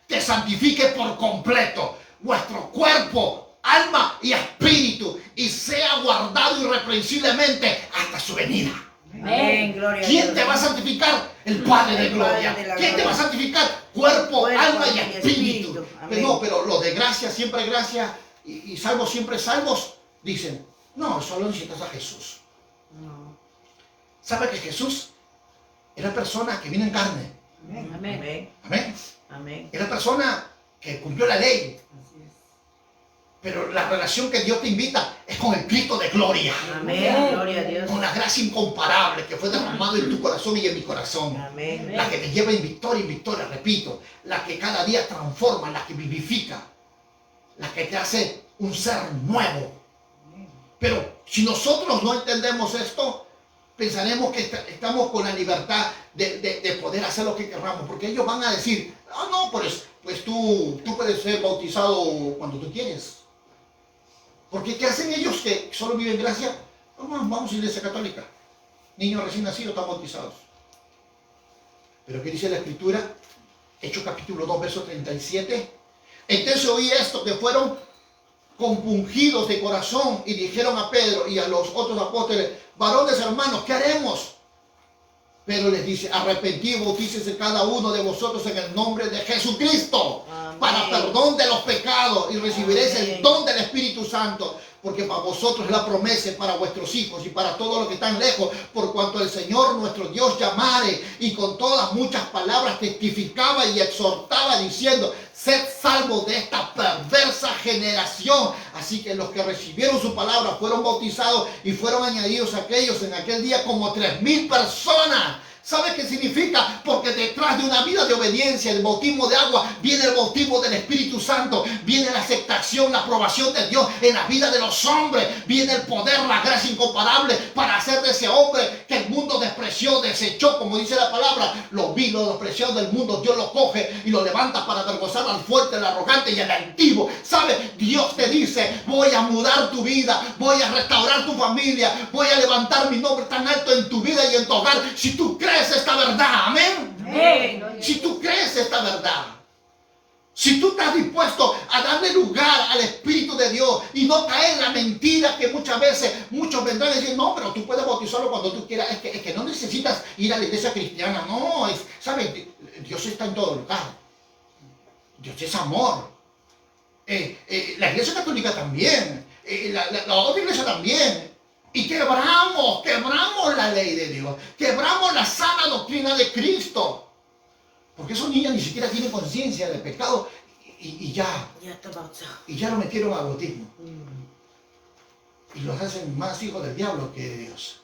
[SPEAKER 1] te santifique por completo vuestro cuerpo, alma y espíritu, y sea guardado irreprensiblemente hasta su venida.
[SPEAKER 2] Amén. Gloria a
[SPEAKER 1] ¿Quién
[SPEAKER 2] Dios.
[SPEAKER 1] te va a santificar? El Padre de
[SPEAKER 2] El
[SPEAKER 1] gloria.
[SPEAKER 2] Padre de la
[SPEAKER 1] ¿Quién te
[SPEAKER 2] gloria.
[SPEAKER 1] va a santificar? Cuerpo, alma y espíritu.
[SPEAKER 2] Amén.
[SPEAKER 1] No, pero los de gracia, siempre gracia, y salvos, siempre salvos, dicen: no, solo necesitas a Jesús.
[SPEAKER 2] No.
[SPEAKER 1] ¿Sabe que Jesús era persona que vino en carne?
[SPEAKER 2] Amén.
[SPEAKER 3] Amén.
[SPEAKER 2] Amén.
[SPEAKER 1] Amén.
[SPEAKER 2] Amén.
[SPEAKER 1] Era persona que cumplió la ley. Pero la relación que Dios te invita es con el Cristo de gloria.
[SPEAKER 2] Amén. Gloria a Dios.
[SPEAKER 1] Con la gracia incomparable que fue derramado en tu corazón y en mi corazón.
[SPEAKER 2] Amén.
[SPEAKER 1] La que te lleva en victoria, repito. La que cada día transforma, la que vivifica. La que te hace un ser nuevo. Pero si nosotros no entendemos esto, pensaremos que estamos con la libertad de poder hacer lo que queramos, porque ellos van a decir, ah, no, pues tú puedes ser bautizado cuando tú quieres. Porque ¿qué hacen ellos que solo viven gracia? Vamos a la iglesia católica. Niños recién nacidos están bautizados. Pero ¿qué dice la Escritura? Hechos capítulo 2, verso 37. Entonces oí esto, que fueron compungidos de corazón y dijeron a Pedro y a los otros apóstoles, varones hermanos, ¿qué haremos? Pero les dice, arrepentidos, bautícese cada uno de vosotros en el nombre de Jesucristo,
[SPEAKER 2] Amén.
[SPEAKER 1] para perdón de los pecados, y recibiréis
[SPEAKER 2] Amén.
[SPEAKER 1] el don del Espíritu Santo, porque para vosotros es la promesa, para vuestros hijos y para todos los que están lejos, por cuanto el Señor nuestro Dios llamare. Y con todas muchas palabras testificaba y exhortaba diciendo, sed salvos de esta perversa generación. Así que los que recibieron su palabra fueron bautizados y fueron añadidos aquellos en aquel día como 3,000 personas. ¿Sabe qué significa? Porque detrás de una vida de obediencia, el bautismo de agua, viene el bautismo del Espíritu Santo, viene la aceptación, la aprobación de Dios en la vida de los hombres, viene el poder, la gracia incomparable para hacer de ese hombre que el mundo despreció, desechó, como dice la palabra, los vilos, los preciados del mundo, Dios los coge y los levanta para avergonzar al fuerte, al arrogante y al altivo. ¿Sabe? Dios te dice, voy a mudar tu vida, voy a restaurar tu familia, voy a levantar mi nombre tan alto en tu vida y en tu hogar, si tú crees esta verdad, amén.
[SPEAKER 2] Amén.
[SPEAKER 1] Si tú crees esta verdad, si tú estás dispuesto a darle lugar al Espíritu de Dios y no caer en la mentira que muchas veces muchos vendrán y decir, no, pero tú puedes bautizarlo cuando tú quieras, es que no necesitas ir a la iglesia cristiana, no, ¿sabes? Dios está en todo lugar, Dios es amor, la iglesia católica también, la otra iglesia también. Y quebramos la ley de Dios, quebramos la sana doctrina de Cristo. Porque esos niños ni siquiera tienen conciencia del pecado y ya
[SPEAKER 2] está bautizado.
[SPEAKER 1] y ya lo metieron al bautismo. Y los hacen más hijos del diablo que de Dios.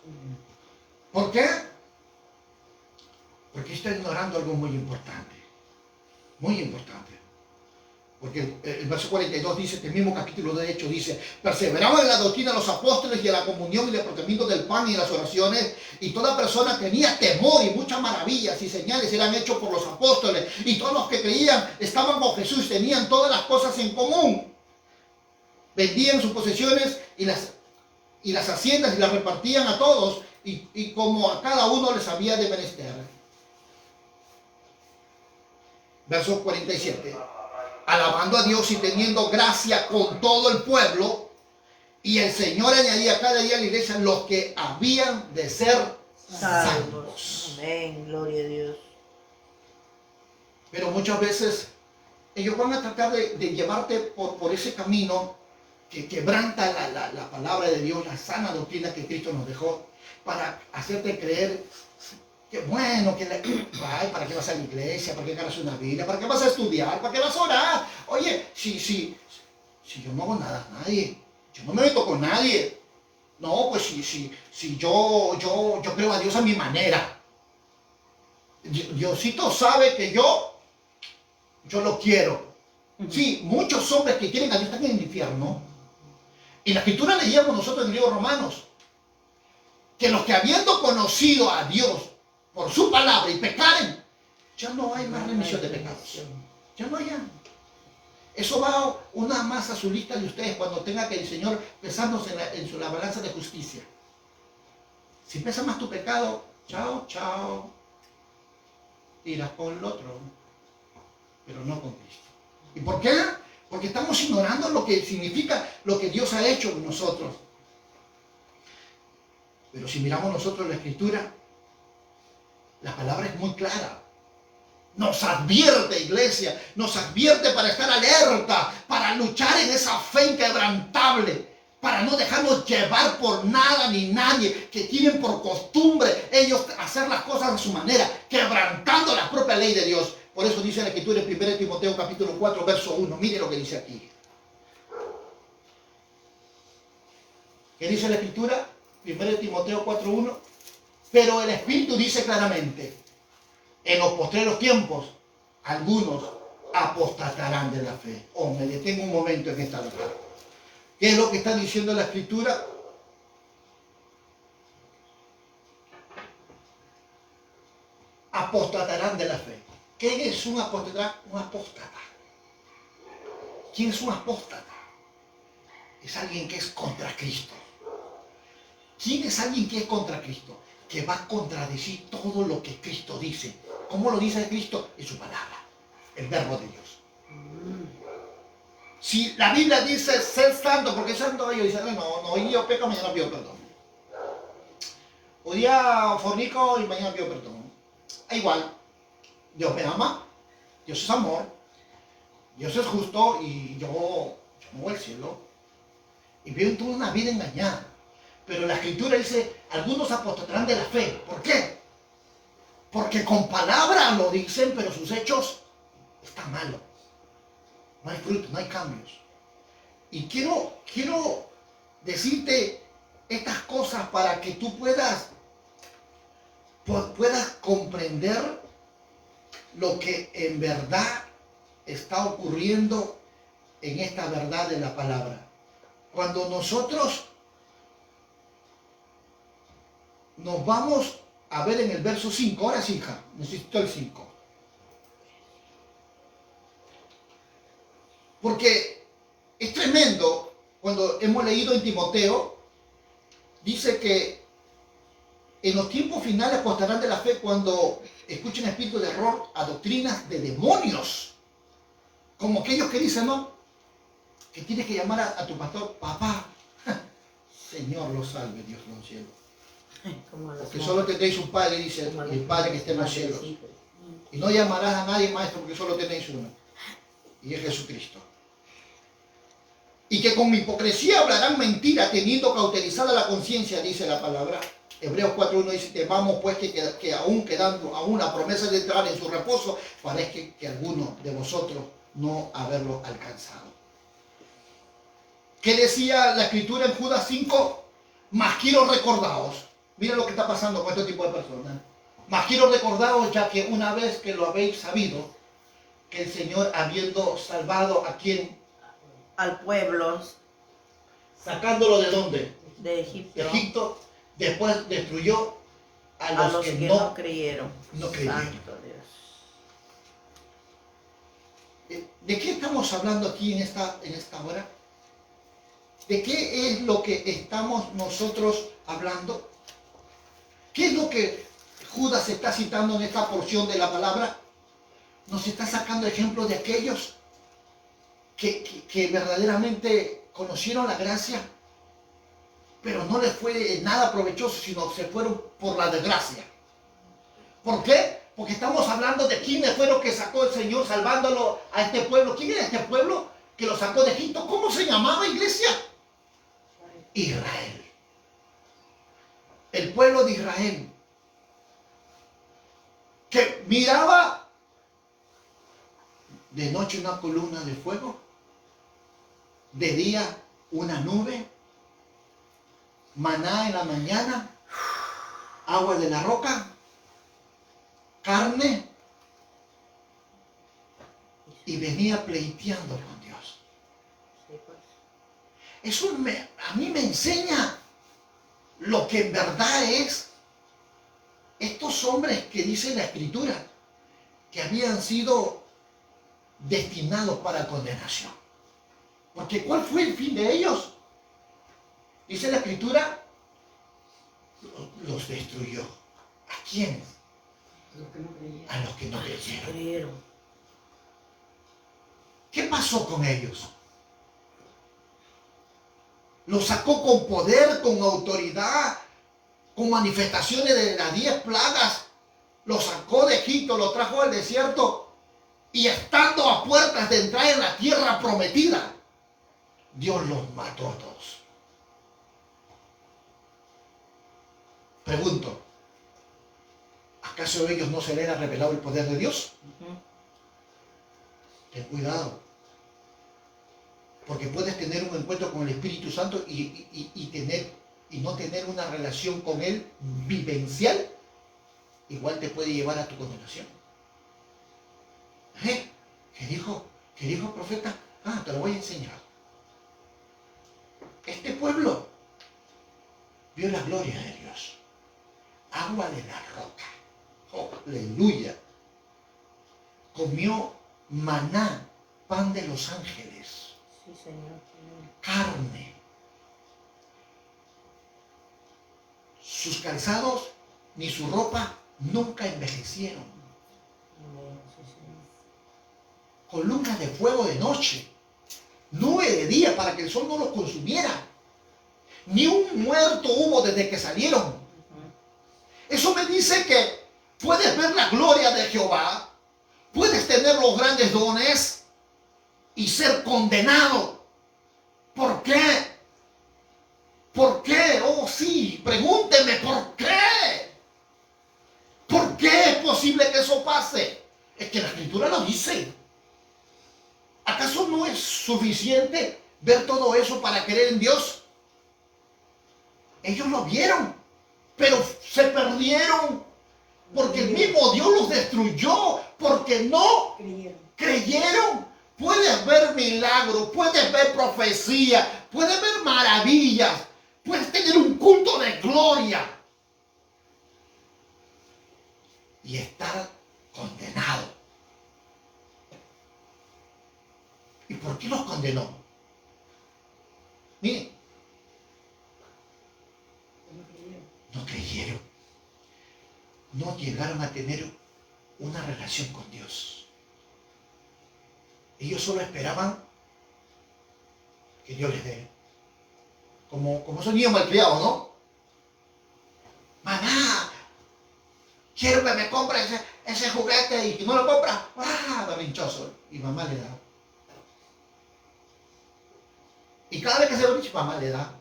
[SPEAKER 1] ¿Por qué? Porque están ignorando algo muy importante. Muy importante. Porque el verso 42 dice, este mismo capítulo de Hechos dice, perseveraban en la doctrina de los apóstoles y en la comunión y el procesamiento del pan y en las oraciones, y toda persona tenía temor, y muchas maravillas y señales eran hechos por los apóstoles, y todos los que creían estaban con Jesús, tenían todas las cosas en común, vendían sus posesiones y las haciendas y las repartían a todos, y como a cada uno les había de menester. Verso 47. Alabando a Dios y teniendo gracia con todo el pueblo, y el Señor añadía cada día a la iglesia los que habían de ser salvos.
[SPEAKER 2] Amén, gloria a Dios.
[SPEAKER 1] Pero muchas veces ellos van a tratar de llevarte por ese camino que quebranta la palabra de Dios, la sana doctrina que Cristo nos dejó, para hacerte creer que bueno, ay, ¿para qué vas a la iglesia? ¿Para qué ganas una Biblia? ¿Para qué vas a estudiar? ¿Para qué vas a orar? Oye, si yo no hago nada a nadie, yo no me meto con nadie. No, pues si yo creo a Dios a mi manera. Diosito sabe que yo lo quiero. Sí, muchos hombres que quieren a Dios están en el infierno. En la Escritura leíamos nosotros en el libro de Romanos que los que habiendo conocido a Dios por su palabra y pecaren, ya no hay más remisión de pecados. Ya no hay. Eso va una más a su lista de ustedes cuando tenga que el Señor pesándose en la balanza de justicia. Si pesa más tu pecado, chao. Irás con el otro, pero no con Cristo. ¿Y por qué? Porque estamos ignorando lo que significa lo que Dios ha hecho en nosotros. Pero si miramos nosotros la Escritura, la palabra es muy clara. Nos advierte, iglesia, nos advierte para estar alerta, para luchar en esa fe inquebrantable, para no dejarnos llevar por nada ni nadie que tienen por costumbre ellos hacer las cosas a su manera, quebrantando la propia ley de Dios. Por eso dice la Escritura en 1 Timoteo capítulo 4, verso 1. Mire lo que dice aquí. ¿Qué dice la Escritura? 1 Timoteo 4, 1. Pero el Espíritu dice claramente, en los postreros tiempos, algunos apostatarán de la fe. Me detengo un momento en esta verdad. ¿Qué es lo que está diciendo la Escritura? apostatarán de la fe. ¿Quién es un apóstata? Un apóstata. ¿Quién es un apóstata? Es alguien que es contra Cristo. ¿Quién es alguien que es contra Cristo? Que va a contradecir todo lo que Cristo dice. ¿Cómo lo dice Cristo? En su palabra, el verbo de Dios. Si la Biblia dice ser santo, porque santo ellos dicen, no, hoy yo peco, mañana pido perdón. Hoy día fornico y mañana pido perdón. Igual, Dios me ama, Dios es amor, Dios es justo y yo me voy al cielo. Y viven toda una vida engañada. Pero la Escritura dice, algunos apostatarán de la fe. ¿Por qué? Porque con palabras lo dicen, pero sus hechos están malos. No hay fruto, no hay cambios. Y quiero decirte estas cosas para que tú puedas comprender lo que en verdad está ocurriendo en esta verdad de la palabra. Cuando nosotros nos vamos a ver en el verso 5, ahora sí, hija, necesito el 5. Porque es tremendo cuando hemos leído en Timoteo, dice que en los tiempos finales apostarán de la fe cuando escuchen espíritu de error a doctrinas de demonios. Como aquellos que dicen, no, que tienes que llamar a tu pastor, papá. Señor lo salve, Dios en los cielos. Porque solo tendréis un padre, dice el Padre que esté en los cielos. Y no llamarás a nadie maestro porque solo tenéis uno. Y es Jesucristo. Y que con hipocresía hablarán mentira teniendo cauterizada la conciencia, dice la palabra. Hebreos 4.1 dice, temamos pues que aún quedando aún la promesa de entrar en su reposo, parezca que alguno de vosotros no haberlo alcanzado. ¿Qué decía la Escritura en Judas 5? Mas quiero recordaros. Mira lo que está pasando con este tipo de personas. Mas quiero recordaros, ya que una vez que lo habéis sabido, que el Señor, habiendo salvado a quien,
[SPEAKER 2] al pueblo
[SPEAKER 1] sacándolo de dónde,
[SPEAKER 2] de Egipto,
[SPEAKER 1] Egipto, después destruyó
[SPEAKER 2] a los que no creyeron.
[SPEAKER 1] No creyeron.
[SPEAKER 2] Santo Dios.
[SPEAKER 1] ¿De qué estamos hablando aquí en esta hora? ¿De qué es lo que estamos nosotros hablando? ¿Qué es lo que Judas está citando en esta porción de la palabra? Nos está sacando ejemplos de aquellos que verdaderamente conocieron la gracia, pero no les fue nada provechoso, sino se fueron por la desgracia. ¿Por qué? Porque estamos hablando de quiénes fueron que sacó el Señor salvándolo a este pueblo. ¿Quién era este pueblo que lo sacó de Egipto? ¿Cómo se llamaba, iglesia? Israel. El pueblo de Israel. Que miraba de noche una columna de fuego, de día una nube, maná en la mañana, agua de la roca, carne, y venía pleiteando con Dios. Eso a mí me enseña lo que en verdad es estos hombres que dice la Escritura, que habían sido destinados para condenación. Porque ¿cuál fue el fin de ellos? Dice la Escritura, los destruyó. ¿A quiénes? A los que no creyeron. ¿Qué pasó con ellos? Los sacó con poder, con autoridad, con manifestaciones de las 10 plagas. Los sacó de Egipto, los trajo al desierto. Y estando a puertas de entrar en la tierra prometida, Dios los mató a todos. Pregunto, ¿acaso a ellos no se les ha revelado el poder de Dios? Ten cuidado. Porque puedes tener un encuentro con el Espíritu Santo y no tener una relación con Él vivencial, igual te puede llevar a tu condenación. ¿Qué dijo el profeta? Te lo voy a enseñar. Este pueblo vio la gloria de Dios. Agua de la roca. Oh, aleluya. comió maná, pan de los ángeles,
[SPEAKER 2] Sí, Señor.
[SPEAKER 1] carne. Sus calzados ni su ropa nunca envejecieron.
[SPEAKER 2] Amén. Sí, Señor.
[SPEAKER 1] Columnas de fuego de noche, nube de día para que el sol no los consumiera. Ni un muerto hubo desde que salieron. Eso me dice que puedes ver la gloria de Jehová, puedes tener los grandes dones y ser condenado. ¿Por qué? ¿Por qué? Oh sí, pregúnteme, ¿por qué? ¿Por qué es posible que eso pase? Es que la Escritura lo dice. ¿Acaso no es suficiente ver todo eso para creer en Dios? Ellos lo vieron, pero se perdieron porque el mismo Dios los destruyó, porque no creyeron. Puedes ver milagros, puedes ver profecía, puedes ver maravillas, puedes tener un culto de gloria y estar condenado. ¿Y por qué los condenó? Miren, no creyeron. No llegaron a tener una relación con Dios. Ellos solo esperaban que Dios les dé. Como son niños malcriados, ¿no? Mamá, quiero que me compre ese juguete y si no lo compra, berrinchoso. Y mamá le da. Y cada vez que se lo dice, mamá le da.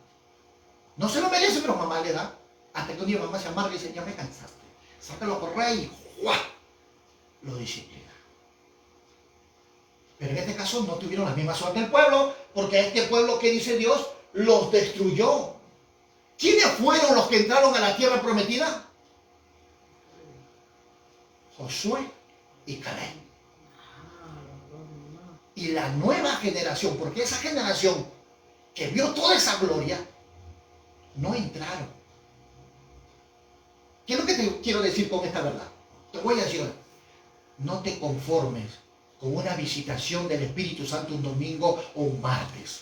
[SPEAKER 1] No se lo merece, pero mamá le da. Hasta que un día mamá se amarga y dice, ya me cansaste. Sácalo por rey y ¡guau! Lo disciplina. Pero en este caso no tuvieron la misma suerte del pueblo, porque este pueblo que dice Dios los destruyó. ¿Quiénes fueron los que entraron a la tierra prometida? Josué y Caleb. Y la nueva generación, porque esa generación que vio toda esa gloria, no entraron. ¿Qué es lo que te quiero decir con esta verdad? Te voy a decir ahora. No te conformes con una visitación del Espíritu Santo un domingo o un martes.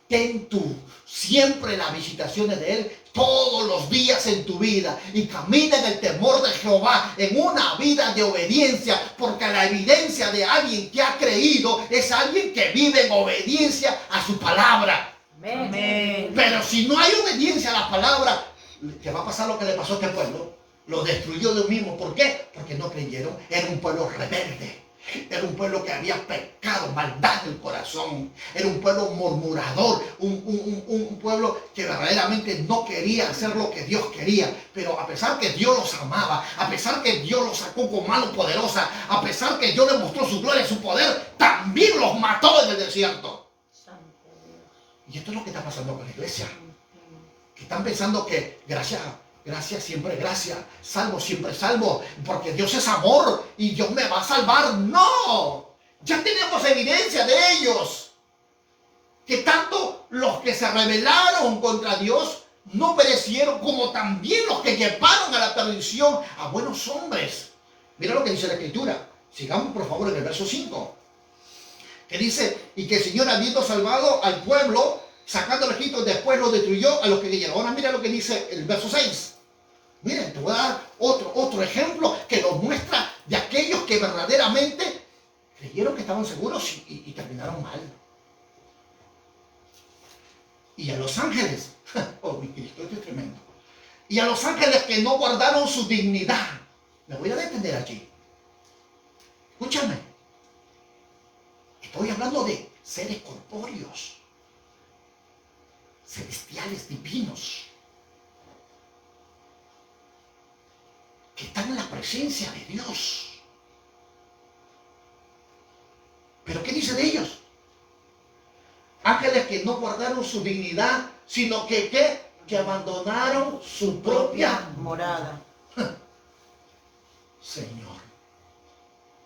[SPEAKER 1] Ten tú siempre las visitaciones de Él todos los días en tu vida y camina en el temor de Jehová, en una vida de obediencia, porque la evidencia de alguien que ha creído es alguien que vive en obediencia a su palabra.
[SPEAKER 2] Amén.
[SPEAKER 1] Pero si no hay obediencia a la palabra, te va a pasar lo que le pasó a este pueblo. Lo destruyó de un mismo. ¿Por qué? Porque no creyeron. Era un pueblo rebelde. Era un pueblo que había pecado, maldad en el corazón. Era un pueblo murmurador. Un pueblo que verdaderamente no quería hacer lo que Dios quería. Pero a pesar que Dios los amaba, a pesar que Dios los sacó con mano poderosa, a pesar que Dios les mostró su gloria y su poder, también los mató en el desierto. Y esto es lo que está pasando con la iglesia. Que están pensando que gracia siempre gracia, salvo siempre salvo, porque Dios es amor y Dios me va a salvar. ¡No! Ya tenemos evidencia de ellos. Que tanto los que se rebelaron contra Dios no perecieron, como también los que llevaron a la perdición a buenos hombres. Mira lo que dice la Escritura. Sigamos por favor en el verso 5. Que dice, y que el Señor habiendo salvado al pueblo, sacando al Egipto, después lo destruyó a los que creyeron. Ahora mira lo que dice el verso 6. Miren, te voy a dar otro ejemplo que nos muestra de aquellos que verdaderamente creyeron que estaban seguros y terminaron mal. Y a los ángeles, oh mi Cristo, esto es tremendo. Y a los ángeles que no guardaron su dignidad. Me voy a detener allí. Escúchame. Estoy hablando de seres corpóreos, celestiales, divinos, que están en la presencia de Dios. ¿Pero qué dice de ellos? Ángeles que no guardaron su dignidad, sino que abandonaron su propia
[SPEAKER 2] morada.
[SPEAKER 1] Señor.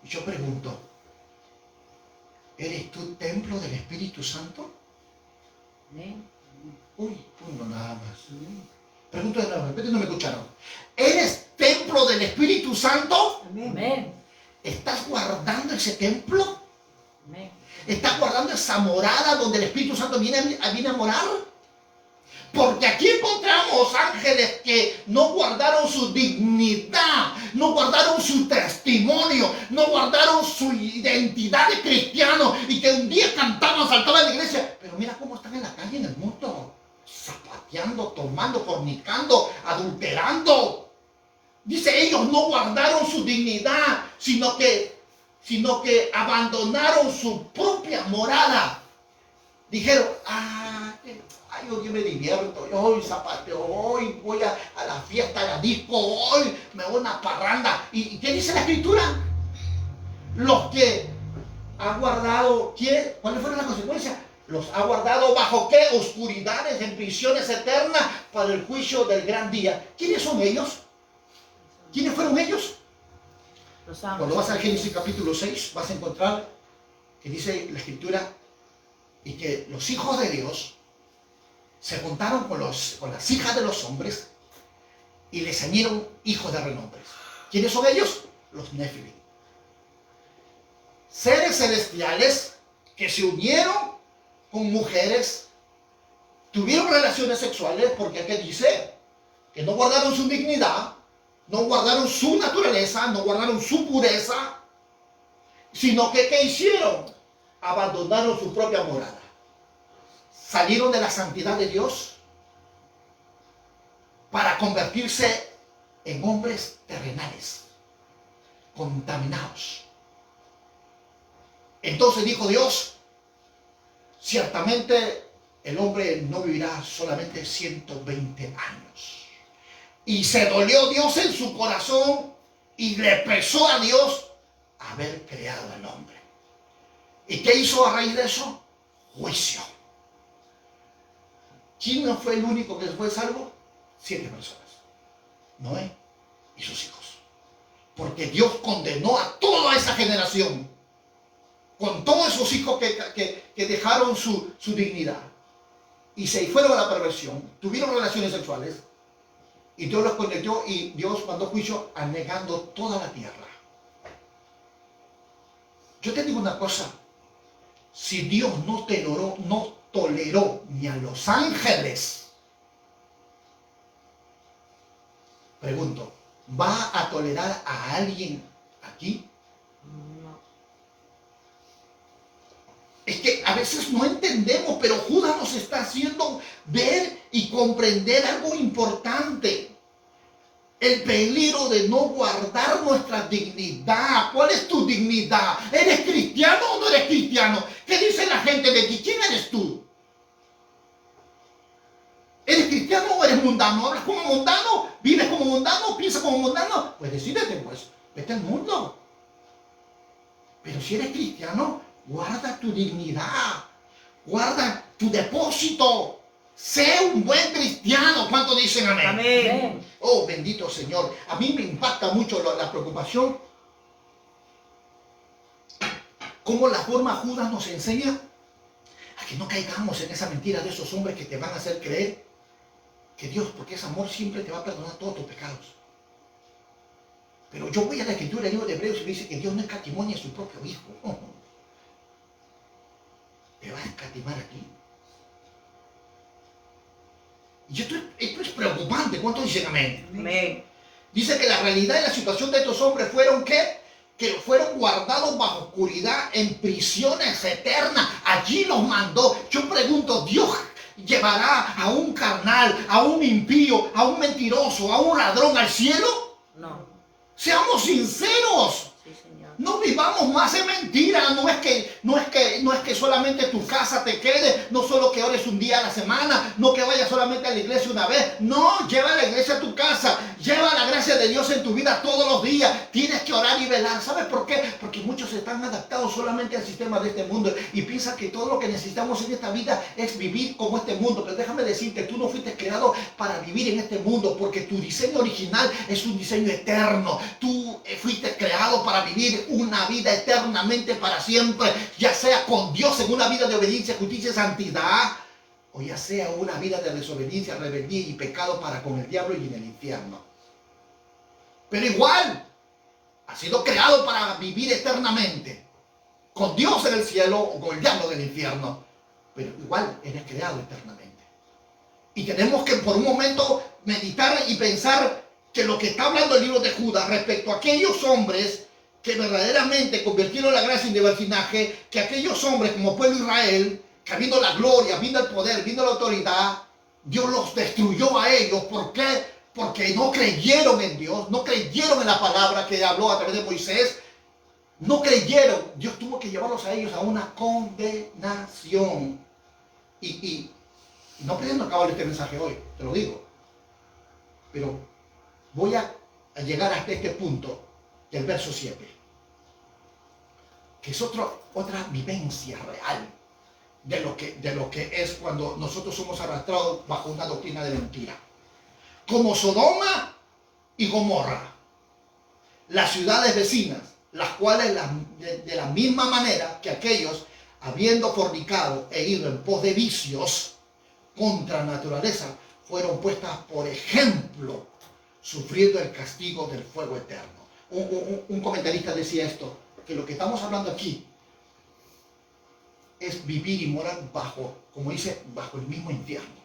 [SPEAKER 1] Y yo pregunto, ¿eres tú templo del Espíritu Santo? Uy, uno nada más. Pregunto de nuevo, repite, no me escucharon. ¿Eres templo del Espíritu Santo?
[SPEAKER 2] Amén.
[SPEAKER 1] ¿Estás guardando ese templo?
[SPEAKER 2] Amén.
[SPEAKER 1] ¿Estás guardando esa morada donde el Espíritu Santo viene a morar? Porque aquí encontramos ángeles que no guardaron su dignidad, no guardaron su testimonio, no guardaron su identidad de cristiano y que un día cantaban, saltaban en la iglesia. Pero mira cómo están en la calle, en el mundo, zapateando, tomando, fornicando, adulterando. Dice, ellos no guardaron su dignidad, sino que abandonaron su propia morada. Dijeron, hoy me divierto, hoy zapateo, hoy voy a la fiesta, a la disco, hoy me voy a una parranda. ¿Y qué dice la Escritura? Los que ha guardado, ¿cuáles fueron las consecuencias? Los ha guardado bajo qué? Oscuridades, en prisiones eternas para el juicio del gran día. ¿Quiénes son ellos? ¿Quiénes fueron ellos?
[SPEAKER 2] Los ángeles.
[SPEAKER 1] Cuando vas al Génesis capítulo 6 vas a encontrar que dice la Escritura y que los hijos de Dios se juntaron con las hijas de los hombres y les añadieron hijos de renombre. ¿Quiénes son ellos? Los Nefilim. Seres celestiales que se unieron con mujeres, tuvieron relaciones sexuales, porque aquí dice que no guardaron su dignidad, no guardaron su naturaleza, no guardaron su pureza, sino que ¿qué hicieron? Abandonaron su propia morada. Salieron de la santidad de Dios para convertirse en hombres terrenales, contaminados. Entonces dijo Dios, ciertamente el hombre no vivirá solamente 120 años. Y se dolió Dios en su corazón y le pesó a Dios haber creado al hombre. ¿Y qué hizo a raíz de eso? Juicio. ¿Quién no fue el único que fue salvo? 7 personas. Noé y sus hijos. Porque Dios condenó a toda esa generación. Con todos esos hijos que dejaron su dignidad. Y se fueron a la perversión. Tuvieron relaciones sexuales. Y Dios los condenó y Dios mandó juicio anegando toda la tierra. Yo te digo una cosa. Si Dios no toleró ni a los ángeles, pregunto, ¿va a tolerar a alguien aquí?
[SPEAKER 2] No.
[SPEAKER 1] Es que a veces no entendemos, pero Judas nos está haciendo ver y comprender algo importante. El peligro de no guardar nuestra dignidad. ¿Cuál es tu dignidad? ¿Eres cristiano o no eres cristiano? ¿Qué dice la gente de ti? ¿Quién eres tú? ¿Eres cristiano o eres mundano? ¿Hablas como mundano? ¿Vives como mundano? ¿Piensas como mundano? Pues decídete, pues. Vete al mundo. Pero si eres cristiano, guarda tu dignidad. Guarda tu depósito. Sé un buen cristiano. ¿Cuántos dicen amén?
[SPEAKER 2] Amén.
[SPEAKER 1] Oh, bendito Señor. A mí me impacta mucho la preocupación. Cómo la forma Judas nos enseña a que no caigamos en esa mentira de esos hombres que te van a hacer creer que Dios, porque es amor, siempre te va a perdonar todos tus pecados. Pero yo voy a la Escritura, el libro de Hebreos, y me dice que Dios no escatimó a su propio Hijo. ¿Te va a escatimar aquí? Y esto es preocupante. ¿Cuántos dicen amén?
[SPEAKER 2] Amén.
[SPEAKER 1] Dice que la realidad y la situación de estos hombres fueron ¿qué? Que fueron guardados bajo oscuridad en prisiones eternas. Allí los mandó. Yo pregunto, ¿Dios llevará a un carnal, a un impío, a un mentiroso, a un ladrón al cielo?
[SPEAKER 2] No.
[SPEAKER 1] Seamos sinceros.
[SPEAKER 2] Sí, Señor.
[SPEAKER 1] No vivamos más en mentira. No es que solamente tu casa te quede. No solo que ores un día a la semana. No que vayas solamente a la iglesia una vez. No, lleva la iglesia a tu casa. Lleva la gracia de Dios en tu vida todos los días. Tienes que orar y velar. ¿Sabes por qué? Porque muchos están adaptados solamente al sistema de este mundo y piensan que todo lo que necesitamos en esta vida es vivir como este mundo. Pero déjame decirte, tú no fuiste creado para vivir en este mundo, porque tu diseño original es un diseño eterno. Tú fuiste creado para vivir una vida eternamente para siempre, ya sea con Dios en una vida de obediencia, justicia y santidad, o ya sea una vida de desobediencia, rebeldía y pecado para con el diablo y en el infierno. Pero igual, ha sido creado para vivir eternamente, con Dios en el cielo o con el diablo en el infierno, pero igual eres creado eternamente. Y tenemos que por un momento meditar y pensar que lo que está hablando el libro de Judas respecto a aquellos hombres que verdaderamente convirtieron la gracia en libertinaje, que aquellos hombres como pueblo de Israel, que habiendo la gloria, viendo el poder, viendo la autoridad, Dios los destruyó a ellos. ¿Por qué? Porque no creyeron en Dios, no creyeron en la palabra que habló a través de Moisés, no creyeron. Dios tuvo que llevarlos a ellos a una condenación. Y no pretendo acabar este mensaje hoy, te lo digo, pero voy a llegar hasta este punto del verso 7, que es otra vivencia real de lo que es cuando nosotros somos arrastrados bajo una doctrina de mentira. Como Sodoma y Gomorra, las ciudades vecinas, las cuales de la misma manera que aquellos, habiendo fornicado e ido en pos de vicios contra la naturaleza, fueron puestas por ejemplo, sufriendo el castigo del fuego eterno. Un comentarista decía esto, que lo que estamos hablando aquí es vivir y morar bajo, como dice, bajo el mismo infierno.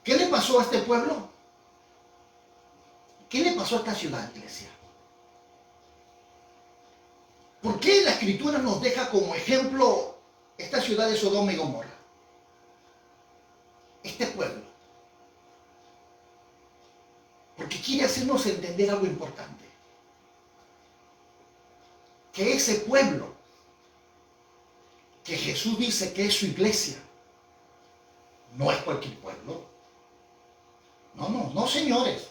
[SPEAKER 1] ¿Qué le pasó a este pueblo? ¿Qué le pasó a esta ciudad, iglesia? ¿Por qué la Escritura nos deja como ejemplo esta ciudad de Sodoma y Gomorra? Este pueblo. Porque quiere hacernos entender algo importante. Que ese pueblo, que Jesús dice que es su iglesia, no es cualquier pueblo. No, señores.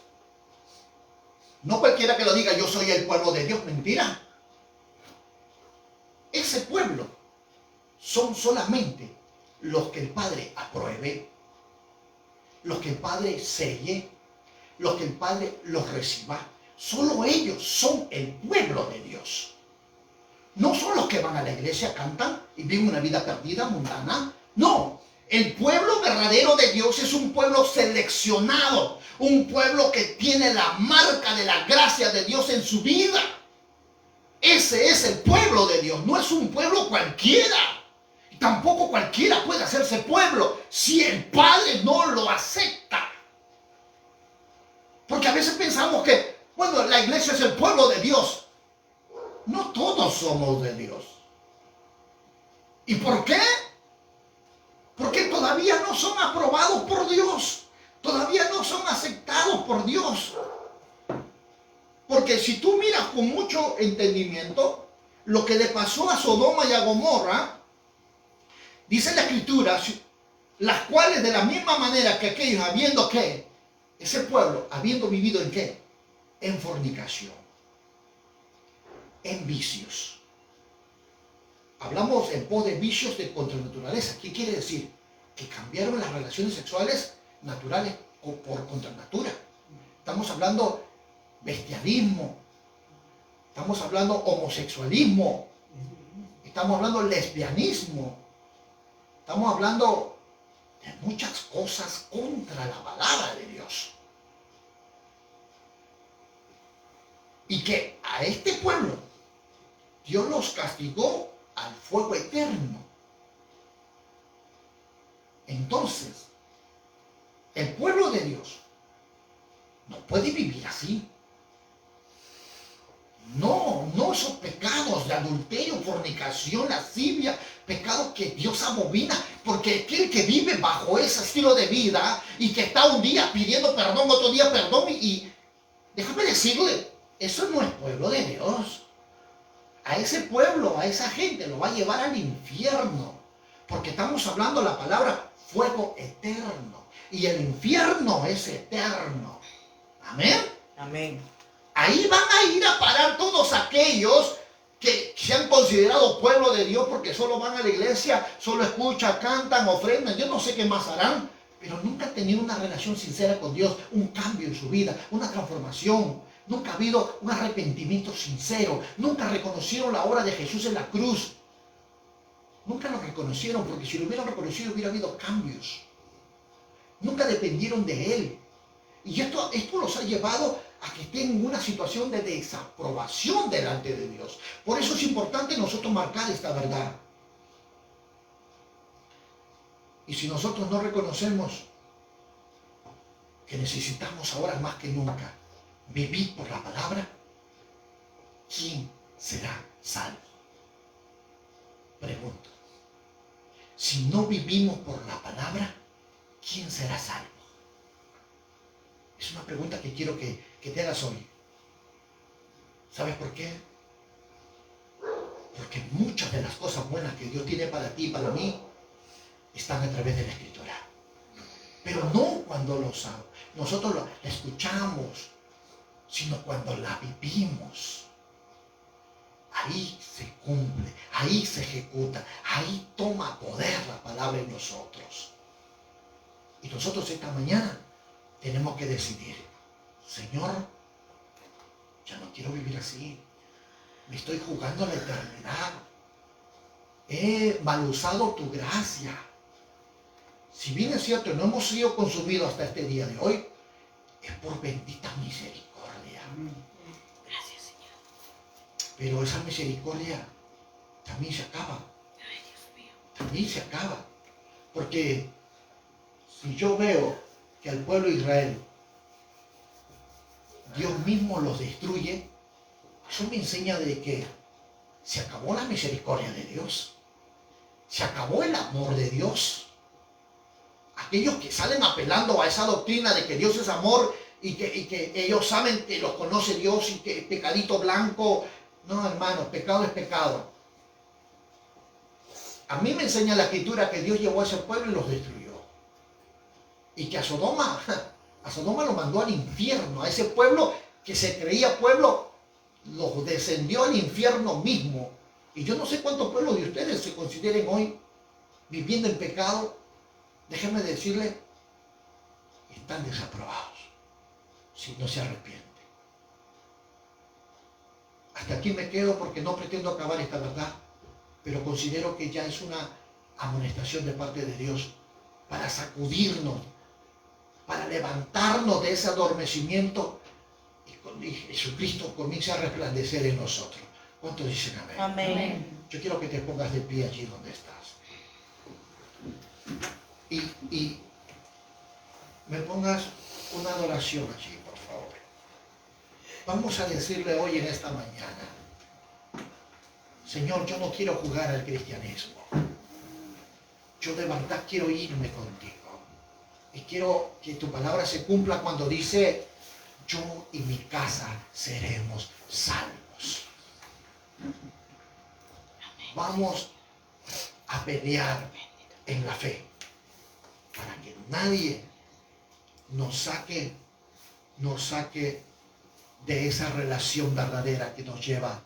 [SPEAKER 1] No cualquiera que lo diga, yo soy el pueblo de Dios, mentira. Ese pueblo son solamente los que el Padre apruebe, los que el Padre selle, los que el Padre los reciba. Solo ellos son el pueblo de Dios. No son los que van a la iglesia, cantan y viven una vida perdida, mundana. No, el pueblo verdadero de Dios es un pueblo seleccionado, un pueblo que tiene la marca de la gracia de Dios en su vida. Ese es el pueblo de Dios, no es un pueblo cualquiera. Tampoco cualquiera puede hacerse pueblo si el Padre no lo acepta. Porque a veces pensamos que, bueno, la iglesia es el pueblo de Dios. No todos somos de Dios. ¿Y por qué? Porque todavía no son aprobados por Dios. Todavía no son aceptados por Dios. Porque si tú miras con mucho entendimiento lo que le pasó a Sodoma y a Gomorra, dice la Escritura, las cuales de la misma manera que aquellos, habiendo ¿qué? Ese pueblo, habiendo vivido ¿en qué? En fornicación, en vicios. Hablamos en pos de vicios de contra naturaleza. ¿Qué quiere decir? Que cambiaron las relaciones sexuales naturales por contra natura. Estamos hablando bestialismo, estamos hablando homosexualismo, estamos hablando lesbianismo, estamos hablando de muchas cosas contra la palabra de Dios. Y que a este pueblo Dios los castigó al fuego eterno. Entonces, el pueblo de Dios no puede vivir así. No, esos pecados de adulterio, fornicación, lascivia, pecados que Dios abomina, porque aquel que vive bajo ese estilo de vida y que está un día pidiendo perdón, otro día perdón, y déjame decirle, eso no es pueblo de Dios. A ese pueblo, a esa gente lo va a llevar al infierno, porque estamos hablando la palabra fuego eterno, y el infierno es eterno. Amén.
[SPEAKER 2] Amén.
[SPEAKER 1] Ahí van a ir a parar todos aquellos que se han considerado pueblo de Dios porque solo van a la iglesia, solo escuchan, cantan, ofrendan, yo no sé qué más harán, pero nunca han tenido una relación sincera con Dios, un cambio en su vida, una transformación. Nunca ha habido un arrepentimiento sincero, nunca reconocieron la obra de Jesús en la cruz. Nunca lo reconocieron, porque si lo hubieran reconocido hubiera habido cambios. Nunca dependieron de Él. Y esto los ha llevado a que estén en una situación de desaprobación delante de Dios. Por eso es importante nosotros marcar esta verdad. Y si nosotros no reconocemos que necesitamos ahora más que nunca vivir por la palabra, ¿quién será salvo? Pregunto. Si no vivimos por la palabra, ¿quién será salvo? Es una pregunta que quiero que te hagas hoy. ¿Sabes por qué? Porque muchas de las cosas buenas que Dios tiene para ti y para mí están a través de la Escritura. Pero no cuando nosotros la escuchamos, sino cuando la vivimos. Ahí se cumple, ahí se ejecuta, ahí toma poder la palabra en nosotros. Y nosotros esta mañana tenemos que decidir, Señor, ya no quiero vivir así. Me estoy jugando la eternidad. He mal usado tu gracia. Si bien es cierto, no hemos sido consumidos hasta este día de hoy, es por bendita misericordia.
[SPEAKER 2] Gracias, Señor.
[SPEAKER 1] Pero esa misericordia también se acaba.
[SPEAKER 2] Ay, Dios mío.
[SPEAKER 1] También se acaba. Porque si yo veo que al pueblo de Israel Dios mismo los destruye, eso me enseña de que se acabó la misericordia de Dios. Se acabó el amor de Dios. Aquellos que salen apelando a esa doctrina de que Dios es amor y que ellos saben que los conoce Dios y que pecadito blanco. No, hermano, pecado es pecado. A mí me enseña la Escritura que Dios llevó a ese pueblo y los destruyó. Y que a Sodoma lo mandó al infierno. A ese pueblo que se creía pueblo, los descendió al infierno mismo. Y yo no sé cuántos pueblos de ustedes se consideren hoy viviendo en pecado. Déjenme decirle, están desaprobados si no se arrepienten. Hasta aquí me quedo porque no pretendo acabar esta verdad, pero considero que ya es una amonestación de parte de Dios para sacudirnos, para levantarnos de ese adormecimiento y Jesucristo comience a resplandecer en nosotros. ¿Cuántos dicen amén?
[SPEAKER 2] Amén.
[SPEAKER 1] Yo quiero que te pongas de pie allí donde estás. Y me pongas una adoración allí, por favor. Vamos a decirle hoy en esta mañana, Señor, yo no quiero jugar al cristianismo. Yo de verdad quiero irme contigo. Y quiero que tu palabra se cumpla cuando dice, yo y mi casa seremos salvos. Vamos a pelear en la fe para que nadie nos saque de esa relación verdadera que nos lleva